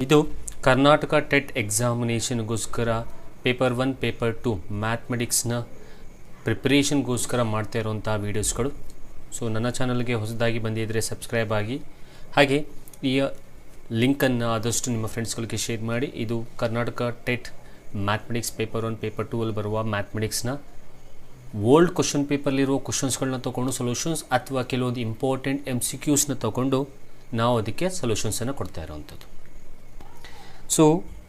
ಇದು Karnataka TET ಎಕ್ಸಾಮಿನೇಷನ್ಗೋಸ್ಕರ paper 1 paper 2 ಮ್ಯಾಥಮೆಟಿಕ್ಸ್ನ ಪ್ರಿಪರೇಷನ್ಗೋಸ್ಕರ ಮಾಡ್ತಾ ಇರೋಂಥ ವೀಡಿಯೋಸ್ಗಳು. ಸೊ ನನ್ನ ಚಾನಲ್ಗೆ ಹೊಸದಾಗಿ ಬಂದಿದ್ದರೆ ಸಬ್ಸ್ಕ್ರೈಬ್ ಆಗಿ, ಹಾಗೆ ಈ ಲಿಂಕನ್ನು ಆದಷ್ಟು ನಿಮ್ಮ ಫ್ರೆಂಡ್ಸ್ಗಳಿಗೆ ಶೇರ್ ಮಾಡಿ. ಇದು Karnataka TET mathematics paper 1 paper 2 ಅಲ್ಲಿ ಬರುವ ಮ್ಯಾಥಮೆಟಿಕ್ಸ್ನ ಓಲ್ಡ್ ಕ್ವಶನ್ ಪೇಪರ್ಲಿರೋ ಕ್ವಶನ್ಸ್ಗಳನ್ನ ತೊಗೊಂಡು ಸೊಲ್ಯೂಷನ್ಸ್ ಅಥವಾ ಕೆಲವೊಂದು ಇಂಪಾರ್ಟೆಂಟ್ MCQsನ ತೊಗೊಂಡು ನಾವು ಅದಕ್ಕೆ ಸೊಲ್ಯೂಷನ್ಸನ್ನು ಕೊಡ್ತಾ ಇರೋವಂಥದ್ದು. ಸೊ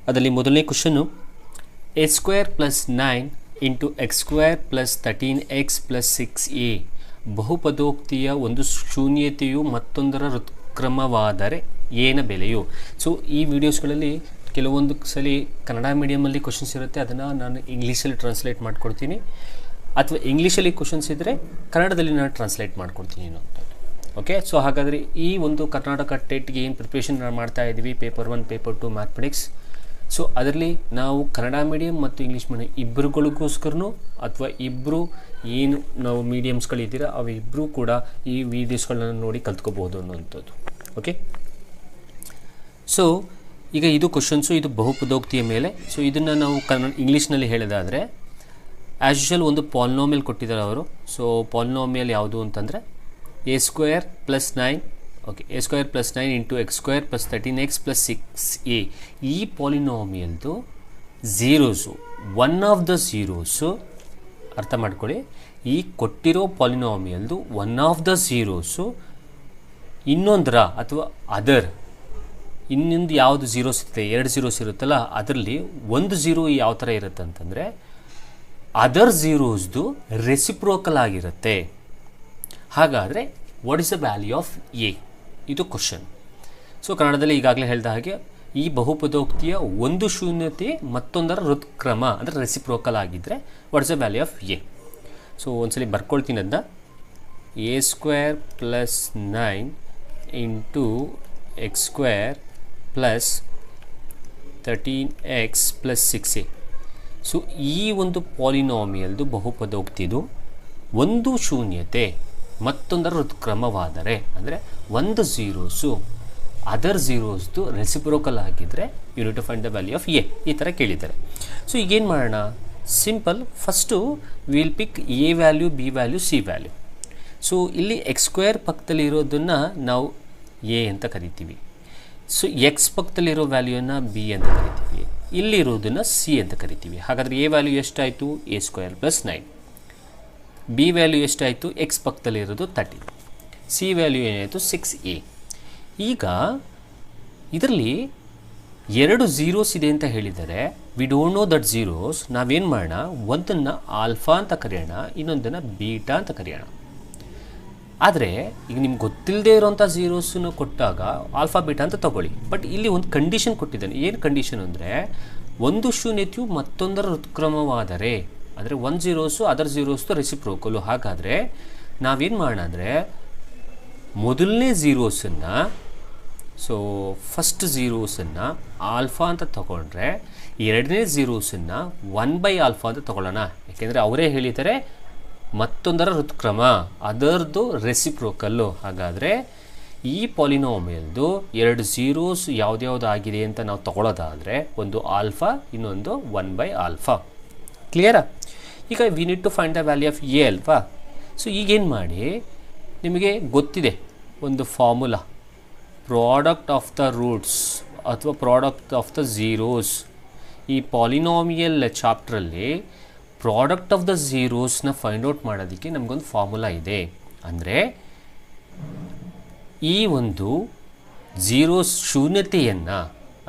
ಅದರಲ್ಲಿ ಮೊದಲನೇ question a² + 9 × x² + 13x + 6a ಬಹುಪದೋಕ್ತಿಯ ಒಂದು ಶೂನ್ಯತೆಯು ಮತ್ತೊಂದರ ಹೃತ್ಕ್ರಮವಾದರೆ ಏನ ಬೆಲೆಯು. ಸೊ ಈ ವಿಡಿಯೋಸ್ಗಳಲ್ಲಿ ಕೆಲವೊಂದು ಸಲ ಕನ್ನಡ ಮೀಡಿಯಮಲ್ಲಿ ಕ್ವಶನ್ಸ್ ಇರುತ್ತೆ, ಅದನ್ನು ನಾನು ಇಂಗ್ಲೀಷಲ್ಲಿ ಟ್ರಾನ್ಸ್ಲೇಟ್ ಮಾಡ್ಕೊಡ್ತೀನಿ, ಅಥವಾ ಇಂಗ್ಲೀಷಲ್ಲಿ ಕ್ವಶನ್ಸ್ ಇದ್ದರೆ ಕನ್ನಡದಲ್ಲಿ ನಾನು ಟ್ರಾನ್ಸ್ಲೇಟ್ ಮಾಡ್ಕೊಡ್ತೀನಿ ಅನ್ನೋಂಥದ್ದು. ಓಕೆ, ಸೊ ಹಾಗಾದರೆ ಈ ಒಂದು ಕರ್ನಾಟಕ ಟೆಟ್ಗೆ ಏನು ಪ್ರಿಪ್ರೇಷನ್ ಮಾಡ್ತಾ ಇದ್ದೀವಿ, ಪೇಪರ್ 1 ಪೇಪರ್ 2 ಮ್ಯಾಥಮೆಟಿಕ್ಸ್. ಸೊ ಅದರಲ್ಲಿ ನಾವು ಕನ್ನಡ ಮೀಡಿಯಮ್ ಮತ್ತು ಇಂಗ್ಲೀಷ್ ಮೀಡಿಯಮ್ ಇಬ್ಬರುಗಳಿಗೋಸ್ಕರನೂ ಅಥವಾ ಇಬ್ಬರು ಏನು ನಾವು ಮೀಡಿಯಮ್ಸ್ಗಳಿದ್ದೀರ ಅವಿಬ್ಬರೂ ಕೂಡ ಈ ವೀಡಿಯೋಸ್ಗಳನ್ನ ನೋಡಿ ಕಲ್ತ್ಕೋಬೋದು ಅನ್ನೋವಂಥದ್ದು. ಓಕೆ, ಸೊ ಈಗ ಇದು ಕ್ವಶನ್ಸು, ಇದು ಬಹುಪದೋಕ್ತಿಯ ಮೇಲೆ. ಸೊ ಇದನ್ನು ನಾವು ಇಂಗ್ಲೀಷ್ನಲ್ಲಿ ಹೇಳೋದಾದರೆ ಆ್ಯಸ್ ಯೂಶುವಲ್ ಒಂದು ಪಾಲಿನೋಮಿಯಲ್ ಕೊಟ್ಟಿದ್ದಾರೆ ಅವರು. ಸೊ ಪಾಲಿನೋಮಿಯಲ್ ಯಾವುದು ಅಂತಂದರೆ a² + 9, okay, a² + 9 × x² + 13x + 6a. ಈ ಪಾಲಿನೋಮಿಯಲ್ದು ಝೀರೋಸು, ಒನ್ ಆಫ್ ದ ಝೀರೋಸು, ಅರ್ಥ ಮಾಡ್ಕೊಳ್ಳಿ, ಈ ಕೊಟ್ಟಿರೋ ಪಾಲಿನೋಮಿಯಲ್ದು ಒನ್ ಆಫ್ ದ ಝೀರೋಸು ಇನ್ನೊಂದರ ಅಥವಾ ಅದರ್, ಇನ್ನೊಂದು ಯಾವುದು ಝೀರೋಸ್ ಇರುತ್ತೆ, 2 ಝೀರೋಸ್ ಇರುತ್ತಲ್ಲ, ಅದರಲ್ಲಿ ಒಂದು ಝೀರೋ ಯಾವ ಥರ ಇರುತ್ತೆ ಅಂತಂದರೆ ಅದರ್ ಝೀರೋಸ್ದು ರೆಸಿಪ್ರೋಕಲ್ ಆಗಿರುತ್ತೆ. ಹಾಗಾದರೆ what is the value of A? ಇದು ಕ್ವಶನ್. ಸೊ ಕನ್ನಡದಲ್ಲಿ ಈಗಾಗಲೇ ಹೇಳಿದ ಹಾಗೆ ಈ ಬಹುಪದೋಕ್ತಿಯ ಒಂದು ಶೂನ್ಯತೆ ಮತ್ತೊಂದರ ಹೃತ್ಕ್ರಮ ಅಂದರೆ ರೆಸಿಪ್ರೋಕಲ್ ಆಗಿದ್ದರೆ what is the value of A? So ಒಂದ್ಸಲಿ ಬರ್ಕೊಳ್ತೀನಿ ಅದನ್ನ. a² + 9 × x² + 13x + 6a. So ಈ ಒಂದು ಪಾಲಿನೋಮಿಯಲ್ದು ಬಹುಪದೋಕ್ತಿದು ಒಂದು ಶೂನ್ಯತೆ ಮತ್ತೊಂದರ ಹೃತ್ಕ್ರಮವಾದರೆ, ಅಂದರೆ ಒಂದು ಝೀರೋಸು ಅದರ್ ಝೀರೋಸ್ದು ರೆಸಿಪ್ರೋಕಲ್ ಆಗಿದ್ದರೆ you need to find the value of A, ಈ ಥರ ಕೇಳಿದ್ದಾರೆ. ಸೊ ಈಗೇನು ಮಾಡೋಣ, simple, first will pick A value, B value, C value. So ಇಲ್ಲಿ x² ಪಕ್ಕದಲ್ಲಿರೋದನ್ನು ನಾವು ಎ ಅಂತ ಕರಿತೀವಿ. ಸೊ ಎಕ್ಸ್ ಪಕ್ಕದಲ್ಲಿರೋ ವ್ಯಾಲ್ಯೂನ ಬಿ ಅಂತ ಕರಿತೀವಿ, ಇಲ್ಲಿರೋದನ್ನು ಸಿ ಅಂತ ಕರಿತೀವಿ. ಹಾಗಾದರೆ ಎ ವ್ಯಾಲ್ಯೂ ಎಷ್ಟಾಯಿತು? a² + 9. ಬಿ ವ್ಯಾಲ್ಯೂ ಎಷ್ಟಾಯಿತು? ಎಕ್ಸ್ ಪಕ್ಕದಲ್ಲಿರೋದು 13. ಸಿ ವ್ಯಾಲ್ಯೂ ಏನಾಯಿತು? 6a. ಈಗ ಇದರಲ್ಲಿ 2 ಝೀರೋಸ್ ಇದೆ ಅಂತ ಹೇಳಿದರೆ we don't know that zeros. ನಾವೇನು ಮಾಡೋಣ, ಒಂದನ್ನು ಆಲ್ಫಾ ಅಂತ ಕರೆಯೋಣ, ಇನ್ನೊಂದನ್ನು ಬೀಟಾ ಅಂತ ಕರೆಯೋಣ. ಆದರೆ ಈಗ ನಿಮ್ಗೆ ಗೊತ್ತಿಲ್ಲದೆ ಇರೋಂಥ ಝೀರೋಸನ್ನು ಕೊಟ್ಟಾಗ ಆಲ್ಫಾ ಬೀಟಾ ಅಂತ ತೊಗೊಳ್ಳಿ. ಬಟ್ ಇಲ್ಲಿ ಒಂದು ಕಂಡೀಷನ್ ಕೊಟ್ಟಿದ್ದಾನೆ. ಏನು ಕಂಡೀಷನ್ ಅಂದರೆ ಒಂದು ಶೂನ್ಯತೆಯು ಮತ್ತೊಂದರ ಹೃತ್ಕ್ರಮವಾದರೆ, ಅಂದರೆ ಒಂದು ಝೀರೋಸು ಅದರ್ ಝೀರೋಸ್ದು ರೆಸಿಪ್ರೋಕಲು. ಹಾಗಾದರೆ ನಾವೇನು ಮಾಡೋಣ ಅಂದರೆ ಮೊದಲನೇ ಝೀರೋಸನ್ನು, ಸೊ ಫಸ್ಟ್ ಝೀರೋಸನ್ನು ಆಲ್ಫಾ ಅಂತ ತೊಗೊಂಡ್ರೆ ಎರಡನೇ ಝೀರೋಸನ್ನು 1/α ಅಂತ ತೊಗೊಳ್ಳೋಣ. ಯಾಕೆಂದರೆ ಅವರೇ ಹೇಳಿದ್ದಾರೆ ಮತ್ತೊಂದರ ಹೃತ್ಕ್ರಮ, ಅದರದ್ದು ರೆಸಿಪ್ರೋಕಲ್ಲು. ಹಾಗಾದರೆ ಈ ಪಾಲಿನೋಮಿಯಲ್ದು 2 ಝೀರೋಸ್ ಯಾವುದ್ಯಾವುದು ಆಗಿದೆ ಅಂತ ನಾವು ತೊಗೊಳ್ಳೋದಾದರೆ ಒಂದು ಆಲ್ಫಾ, ಇನ್ನೊಂದು 1/α. ಕ್ಲಿಯರಾ? ಈಗ we need to find the value of A ಅಲ್ವಾ. ಸೊ ಈಗೇನು ಮಾಡಿ, ನಿಮಗೆ ಗೊತ್ತಿದೆ ಒಂದು formula, product of the roots ಅಥವಾ ಪ್ರಾಡಕ್ಟ್ ಆಫ್ ದ ಝೀರೋಸ್. ಈ ಪಾಲಿನೋಮಿಯಲ್ ಚಾಪ್ಟ್ರಲ್ಲಿ ಪ್ರಾಡಕ್ಟ್ ಆಫ್ ದ ಝೀರೋಸ್ನ ಫೈಂಡ್ ಔಟ್ ಮಾಡೋದಕ್ಕೆ ನಮಗೊಂದು ಫಾರ್ಮುಲಾ ಇದೆ. ಅಂದರೆ ಈ ಒಂದು ಝೀರೋಸ್ ಶೂನ್ಯತೆಯನ್ನು,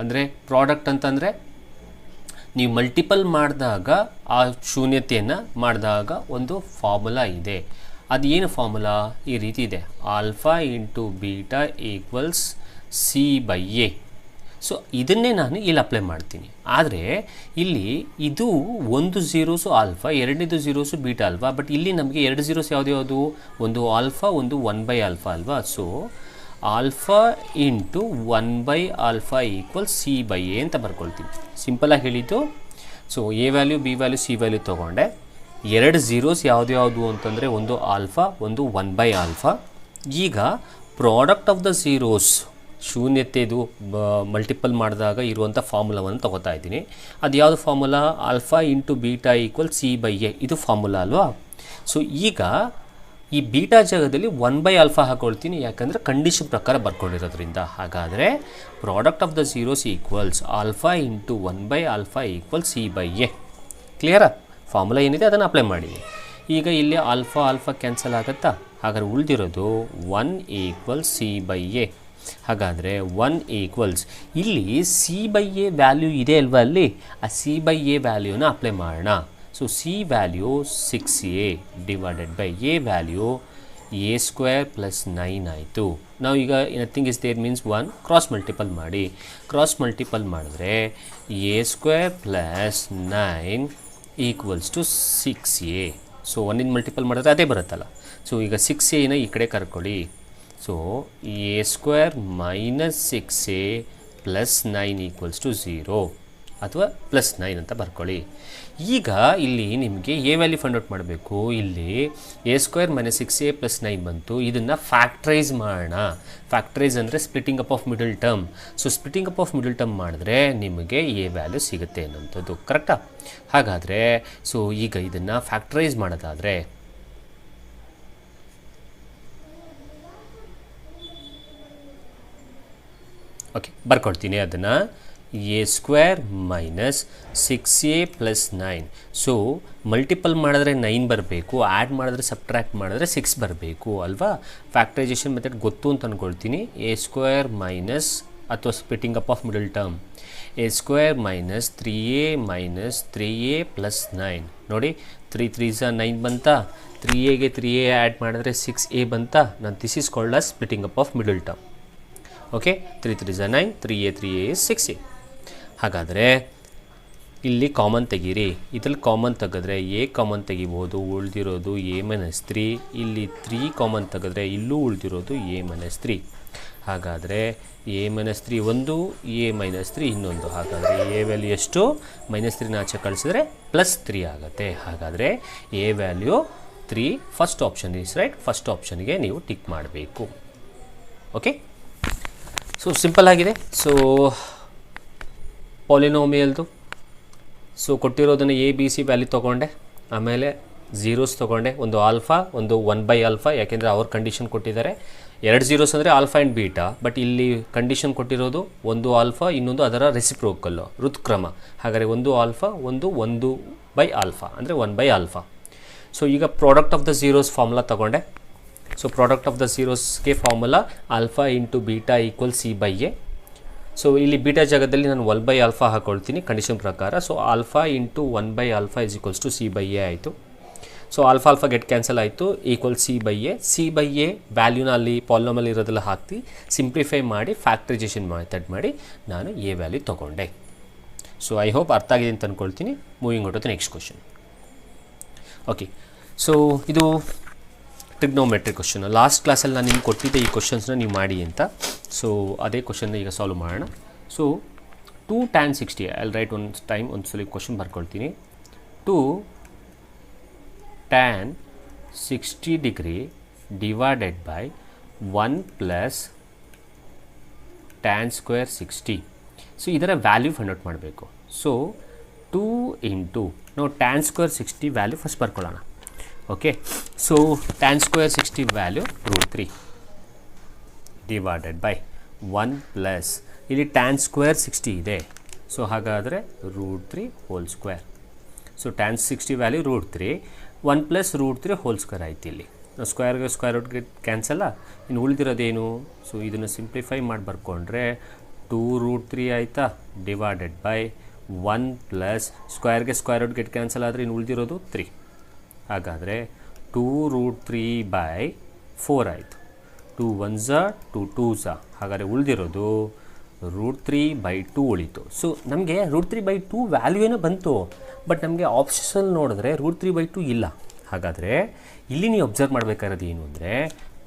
ಅಂದರೆ ಪ್ರಾಡಕ್ಟ್ ಅಂತಂದರೆ ನೀವು ಮಲ್ಟಿಪಲ್ ಮಾಡಿದಾಗ ಆ ಶೂನ್ಯತೆಯನ್ನು ಮಾಡಿದಾಗ ಒಂದು ಫಾರ್ಮುಲಾ ಇದೆ. ಅದು ಏನು ಫಾರ್ಮುಲಾ? ಈ ರೀತಿ ಇದೆ, ಆಲ್ಫಾ × ಬೀಟಾ = c/a. ಸೊ ಇದನ್ನೇ ನಾನು ಇಲ್ಲಿ ಅಪ್ಲೈ ಮಾಡ್ತೀನಿ. ಆದರೆ ಇಲ್ಲಿ ಇದು ಒಂದು ಝೀರೋಸು ಆಲ್ಫಾ, ಎರಡನೇದು ಝೀರೋಸು ಬೀಟಾ ಅಲ್ವಾ. ಬಟ್ ಇಲ್ಲಿ ನಮಗೆ 2 ಝೀರೋಸ್ ಯಾವುದು? ಒಂದು ಆಲ್ಫಾ, ಒಂದು 1/α ಅಲ್ವಾ. ಸೊ ಆಲ್ಫಾ × 1/α = c/a ಅಂತ ಬರ್ಕೊಳ್ತೀನಿ. ಸಿಂಪಲಾಗಿ ಹೇಳಿದ್ದು. So A value, B value, C value ತೊಗೊಂಡೆ. 2 ಝೀರೋಸ್ ಯಾವುದು ಅಂತಂದರೆ ಒಂದು ಆಲ್ಫಾ, ಒಂದು 1/α. ಈಗ ಪ್ರಾಡಕ್ಟ್ ಆಫ್ ದ ಝೀರೋಸ್ ಶೂನ್ಯತೆದು ಮಲ್ಟಿಪಲ್ ಮಾಡಿದಾಗ ಇರುವಂಥ ಫಾರ್ಮುಲಾವನ್ನು ತೊಗೋತಾ ಇದ್ದೀನಿ. ಅದು ಯಾವುದು formula? Alpha into beta equal C by A, ಇದು ಫಾರ್ಮುಲಾ ಅಲ್ವಾ. ಸೊ ಈಗ ಈ ಬೀಟಾ ಜಾಗದಲ್ಲಿ 1/α ಹಾಕೊಳ್ತೀನಿ, ಯಾಕಂದರೆ ಕಂಡೀಷನ್ ಪ್ರಕಾರ ಬರ್ಕೊಂಡಿರೋದ್ರಿಂದ. ಹಾಗಾದರೆ product of the zeros equals alpha into 1/α equal C by A. ಕ್ಲಿಯರಾ? ಫಾರ್ಮುಲಾ ಏನಿದೆ ಅದನ್ನು ಅಪ್ಲೈ ಮಾಡಿ. ಈಗ ಇಲ್ಲಿ ಆಲ್ಫಾ ಕ್ಯಾನ್ಸಲ್ ಆಗುತ್ತಾ? ಹಾಗಾದ್ರೆ ಉಳಿದಿರೋದು 1 ಈಕ್ವಲ್ ಸಿ ಬೈ ಎ. ಹಾಗಾದರೆ 1 ಈಕ್ವಲ್ಸ್ ಇಲ್ಲಿ ಸಿ ಬೈ ಎ ವ್ಯಾಲ್ಯೂ ಇದೆ ಅಲ್ವಾ, ಅಲ್ಲಿ ಆ ಸಿ ಬೈ ಎ ವ್ಯಾಲ್ಯೂನ ಅಪ್ಲೈ ಮಾಡೋಣ. So C value 6a divided by A value a² plus 9 ಆಯಿತು. ನಾವು ಈಗ nothing is there means 1 cross multiple ಮಾಡಿ. ಕ್ರಾಸ್ ಮಲ್ಟಿಪಲ್ ಮಾಡಿದ್ರೆ a² plus 9 equals to 6a. So 1 multiple ಮಾಡಿದ್ರೆ ಅದೇ ಬರುತ್ತಲ್ಲ. ಸೊ ಈಗ 6a ಈ ಕಡೆ ಕರ್ಕೊಳ್ಳಿ. So a² minus 6a plus 9 equals to 0 ಅಥವಾ ಪ್ಲಸ್ 9 ಅಂತ ಬರ್ಕೊಳ್ಳಿ. ಈಗ ಇಲ್ಲಿ ನಿಮಗೆ ಎ ವ್ಯಾಲ್ಯೂ ಫೈಂಡ್ ಔಟ್ ಮಾಡಬೇಕು. ಇಲ್ಲಿ a² ಮೈನಸ್ 6a ಪ್ಲಸ್ 9 ಬಂತು. ಇದನ್ನು ಫ್ಯಾಕ್ಟ್ರೈಸ್ ಮಾಡೋಣ. ಫ್ಯಾಕ್ಟ್ರೈಸ್ ಅಂದರೆ splitting up of middle term. So splitting up of middle term ಮಾಡಿದ್ರೆ ನಿಮಗೆ ಎ ವ್ಯಾಲ್ಯೂ ಸಿಗುತ್ತೆ ಅನ್ನೋಂಥದ್ದು. ಕರೆಕ್ಟಾ? ಹಾಗಾದರೆ ಸೊ ಈಗ ಇದನ್ನು ಫ್ಯಾಕ್ಟ್ರೈಸ್ ಮಾಡೋದಾದರೆ ಓಕೆ ಬರ್ಕೊಡ್ತೀನಿ ಅದನ್ನು. a² minus 6a plus 9. So multiple ಮಾಡಿದ್ರೆ 9 ಬರಬೇಕು, ಆ್ಯಡ್ ಮಾಡಿದ್ರೆ ಸಬ್ಟ್ರ್ಯಾಕ್ಟ್ ಮಾಡಿದ್ರೆ 6 ಬರಬೇಕು ಅಲ್ವಾ. ಫ್ಯಾಕ್ಟ್ರೈಸೇಷನ್ ಮೆಥಡ್ ಗೊತ್ತು ಅಂತ ಅಂದ್ಕೊಳ್ತೀನಿ. a² ಮೈನಸ್ ಅಥವಾ splitting up of middle term a² minus 3a minus 3a plus 9. ನೋಡಿ 3 3s 9 ಬಂತಾ? 3aಗೆ 3a ಆ್ಯಡ್ ಮಾಡಿದ್ರೆ 6a ಬಂತಾ? ನಾನು this is called as splitting up of middle term. Okay, 3 3s 9, 3a is 6a. ಹಾಗಾದರೆ ಇಲ್ಲಿ common ತೆಗೀರಿ. ಇದರಲ್ಲಿ ಕಾಮನ್ ತೆಗೆದ್ರೆ ಎ ಕಾಮನ್ ತೆಗಿಬೋದು, ಉಳಿದಿರೋದು a ಮೈನಸ್ 3. ಇಲ್ಲಿ 3 ಕಾಮನ್ ತೆಗೆದ್ರೆ ಇಲ್ಲೂ ಉಳಿದಿರೋದು a ಮೈನಸ್ 3. ಹಾಗಾದರೆ a ಮೈನಸ್ 3 ಒಂದು, a ಮೈನಸ್ 3 ಇನ್ನೊಂದು. ಹಾಗಾದರೆ ಎ ವ್ಯಾಲ್ಯೂ ಎಷ್ಟು? ಮೈನಸ್ 3ನ ಆಚೆ ಕಳಿಸಿದ್ರೆ ಪ್ಲಸ್ 3 ಆಗುತ್ತೆ. ಹಾಗಾದರೆ A value 3 first option is right. First ಆಪ್ಷನ್ಗೆ ನೀವು ಟಿಕ್ ಮಾಡಬೇಕು. ಓಕೆ, ಸೊ ಸಿಂಪಲ್ ಆಗಿದೆ. ಸೊ ಪಾಲಿನೋಮಿಯಲ್ದು ಸೊ ಕೊಟ್ಟಿರೋದನ್ನು ಎ ಬಿ ಸಿ ವ್ಯಾಲ್ಯೂ ತೊಗೊಂಡೆ, ಆಮೇಲೆ ಝೀರೋಸ್ ತೊಗೊಂಡೆ, ಒಂದು ಆಲ್ಫಾ ಒಂದು 1/α, ಯಾಕೆಂದರೆ ಅವ್ರ ಕಂಡೀಷನ್ ಕೊಟ್ಟಿದ್ದಾರೆ. 2 ಝೀರೋಸ್ ಅಂದರೆ ಆಲ್ಫಾ ಆ್ಯಂಡ್ ಬೀಟಾ. ಬಟ್ ಇಲ್ಲಿ ಕಂಡೀಷನ್ ಕೊಟ್ಟಿರೋದು ಒಂದು ಆಲ್ಫಾ, ಇನ್ನೊಂದು ಅದರ ರೆಸಿಪ್ರೋಕಲ್ಲು ಋತ್ಕ್ರಮ. ಹಾಗಾದರೆ ಒಂದು ಆಲ್ಫಾ ಒಂದು 1/α ಅಂದರೆ 1/α. ಸೊ ಈಗ product of the zeros formula ತೊಗೊಂಡೆ. ಸೊ ಪ್ರಾಡಕ್ಟ್ ಆಫ್ ದ ಝೀರೋಸ್ಗೆ formula alpha into beta equal C by A. So ಇಲ್ಲಿ ಬೀಟಾ ಜಾಗದಲ್ಲಿ ನಾನು 1/α ಹಾಕೊಳ್ತೀನಿ ಕಂಡೀಷನ್ ಪ್ರಕಾರ. So alpha into 1/α is equals to C by A ಆಯಿತು. ಸೊ ಆಲ್ಫಾ ಗೆಟ್ ಕ್ಯಾನ್ಸಲ್ ಆಯಿತು, equal C by A. C by A ವ್ಯಾಲ್ಯೂನ ಅಲ್ಲಿ polynomial ಇರೋದೆಲ್ಲ ಹಾಕಿ ಸಿಂಪ್ಲಿಫೈ ಮಾಡಿ ಫ್ಯಾಕ್ಟ್ರೈಸೇಷನ್ ಮೆಥಡ್ ಮಾಡಿ ನಾನು ಎ ವ್ಯಾಲ್ಯೂ ತೊಗೊಂಡೆ. ಸೊ ಐ ಹೋಪ್ ಅರ್ಥ ಆಗಿದೆ ಅಂತ ಅಂದ್ಕೊಳ್ತೀನಿ. Moving out to next question. Okay, so ಇದು ಟ್ರಿಗ್ನೋಮೆಟ್ರಿ ಕ್ವಶನ್. ಲಾಸ್ಟ್ ಕ್ಲಾಸಲ್ಲಿ ನಾನು ನಿಮ್ಗೆ ಕೊಟ್ಟಿದ್ದೆ ಈ ಕ್ವಶನ್ಸ್ನ ನೀವು ಮಾಡಿ ಅಂತ. ಸೊ ಅದೇ ಕ್ವಶನ್ನ ಈಗ ಸಾಲ್ವ್ ಮಾಡೋಣ. ಸೊ 2 tan 60, ಐ ರೈಟ್ ಒಂದು ಟೈಮ್ ಒಂದು ಸಲ ಕ್ವಶನ್ ಬರ್ಕೊಳ್ತೀನಿ. 2 tan 60 degree divided by 1 plus tan square 60. So ಇದರ ವ್ಯಾಲ್ಯೂ ಫೈಂಡ್ ಔಟ್ ಮಾಡಬೇಕು. ಸೊ 2 ಇಂಟು ನಾವು tan ಸ್ಕ್ವೇರ್ 60 ವ್ಯಾಲ್ಯೂ ಫಸ್ಟ್ ಬರ್ಕೊಳ್ಳೋಣ. Okay, so tan square 60 value √3 divided by 1 plus ಇಲ್ಲಿ tan square 60 ಇದೆ. ಸೊ ಹಾಗಾದರೆ √3 whole square. So tan 60 value √3, 1 plus √3 whole square ಆಯ್ತು. ಇಲ್ಲಿ ನಾವು ಸ್ಕ್ವೇರ್ಗೆ ಸ್ಕ್ವೇರ್ ರೂಟ್ಗೆ ಕ್ಯಾನ್ಸಲ್ಲ, ಇನ್ನು ಉಳಿದಿರೋದೇನು? ಸೊ ಇದನ್ನು ಸಿಂಪ್ಲಿಫೈ ಮಾಡಿ ಬರ್ಕೊಂಡ್ರೆ 2√3 ಆಯಿತಾ, ಡಿವೈಡೆಡ್ ಬೈ 1 ಪ್ಲಸ್ ಸ್ಕ್ವೇರ್ಗೆ ಸ್ಕ್ವೇರ್ ರೂಟ್ ಗೆಟ್ ಕ್ಯಾನ್ಸಲ್ ಆದರೆ ಇನ್ನು ಉಳಿದಿರೋದು 3. ಹಾಗಾದರೆ 2√3/4 ಆಯಿತು. 2 1s 2 2s. ಹಾಗಾದರೆ ಉಳಿದಿರೋದು √3/2 ಉಳಿತು. ಸೊ ನಮಗೆ √3/2 ವ್ಯಾಲ್ಯೂ ಏನೋ ಬಂತು, ಬಟ್ ನಮಗೆ ಆಪ್ಷನ್ಸಲ್ಲಿ ನೋಡಿದ್ರೆ √3/2 ಇಲ್ಲ. ಹಾಗಾದರೆ ಇಲ್ಲಿ ನೀವು ಅಬ್ಸರ್ವ್ ಮಾಡಬೇಕಾಗಿರೋದು ಏನು ಅಂದರೆ,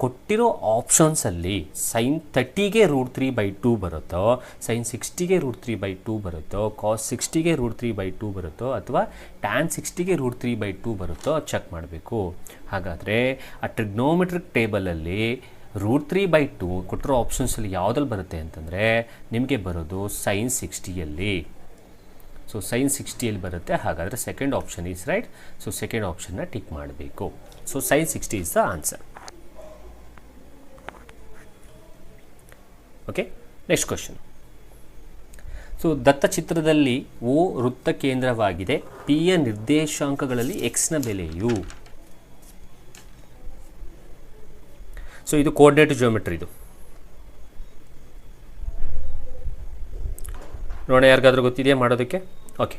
ಕೊಟ್ಟಿರೋ ಆಪ್ಷನ್ಸಲ್ಲಿ sin 30ಗೆ √3/2 ಬರುತ್ತೋ, sin 60ಗೆ √3/2 ಬರುತ್ತೋ, cos 60ಗೆ √3/2 ಬರುತ್ತೋ, ಅಥವಾ tan 60ಗೆ √3/2 ಬರುತ್ತೋ ಚೆಕ್ ಮಾಡಬೇಕು. ಹಾಗಾದರೆ ಆ ಟ್ರಿಗ್ನೋಮೆಟ್ರಿಕ್ ಟೇಬಲಲ್ಲಿ √3/2 ಕೊಟ್ಟಿರೋ ಆಪ್ಷನ್ಸಲ್ಲಿ ಯಾವುದಲ್ಲಿ ಬರುತ್ತೆ ಅಂತಂದರೆ ನಿಮಗೆ ಬರೋದು sin 60ಯಲ್ಲಿ. ಸೊ sin 60ಯಲ್ಲಿ ಬರುತ್ತೆ. ಹಾಗಾದರೆ second option is right. So second ಆಪ್ಷನ್ನ ಟಿಕ್ ಮಾಡಬೇಕು. So sin 60 is the answer. Okay, next question. So ದತ್ತಚಿತ್ರದಲ್ಲಿ O ವೃತ್ತ ಕೇಂದ್ರವಾಗಿದೆ. Pಯ ನಿರ್ದೇಶಾಂಕಗಳಲ್ಲಿ Xನ ಬೆಲೆಯು. ಸೊ ಇದು ಕೋಆರ್ಡಿನೇಟ್ ಜಿಯೋಮೆಟ್ರಿ. ಇದು ನೋಡೋಣ, ಯಾರಿಗಾದ್ರೂ ಗೊತ್ತಿದೆಯಾ ಮಾಡೋದಕ್ಕೆ? ಓಕೆ,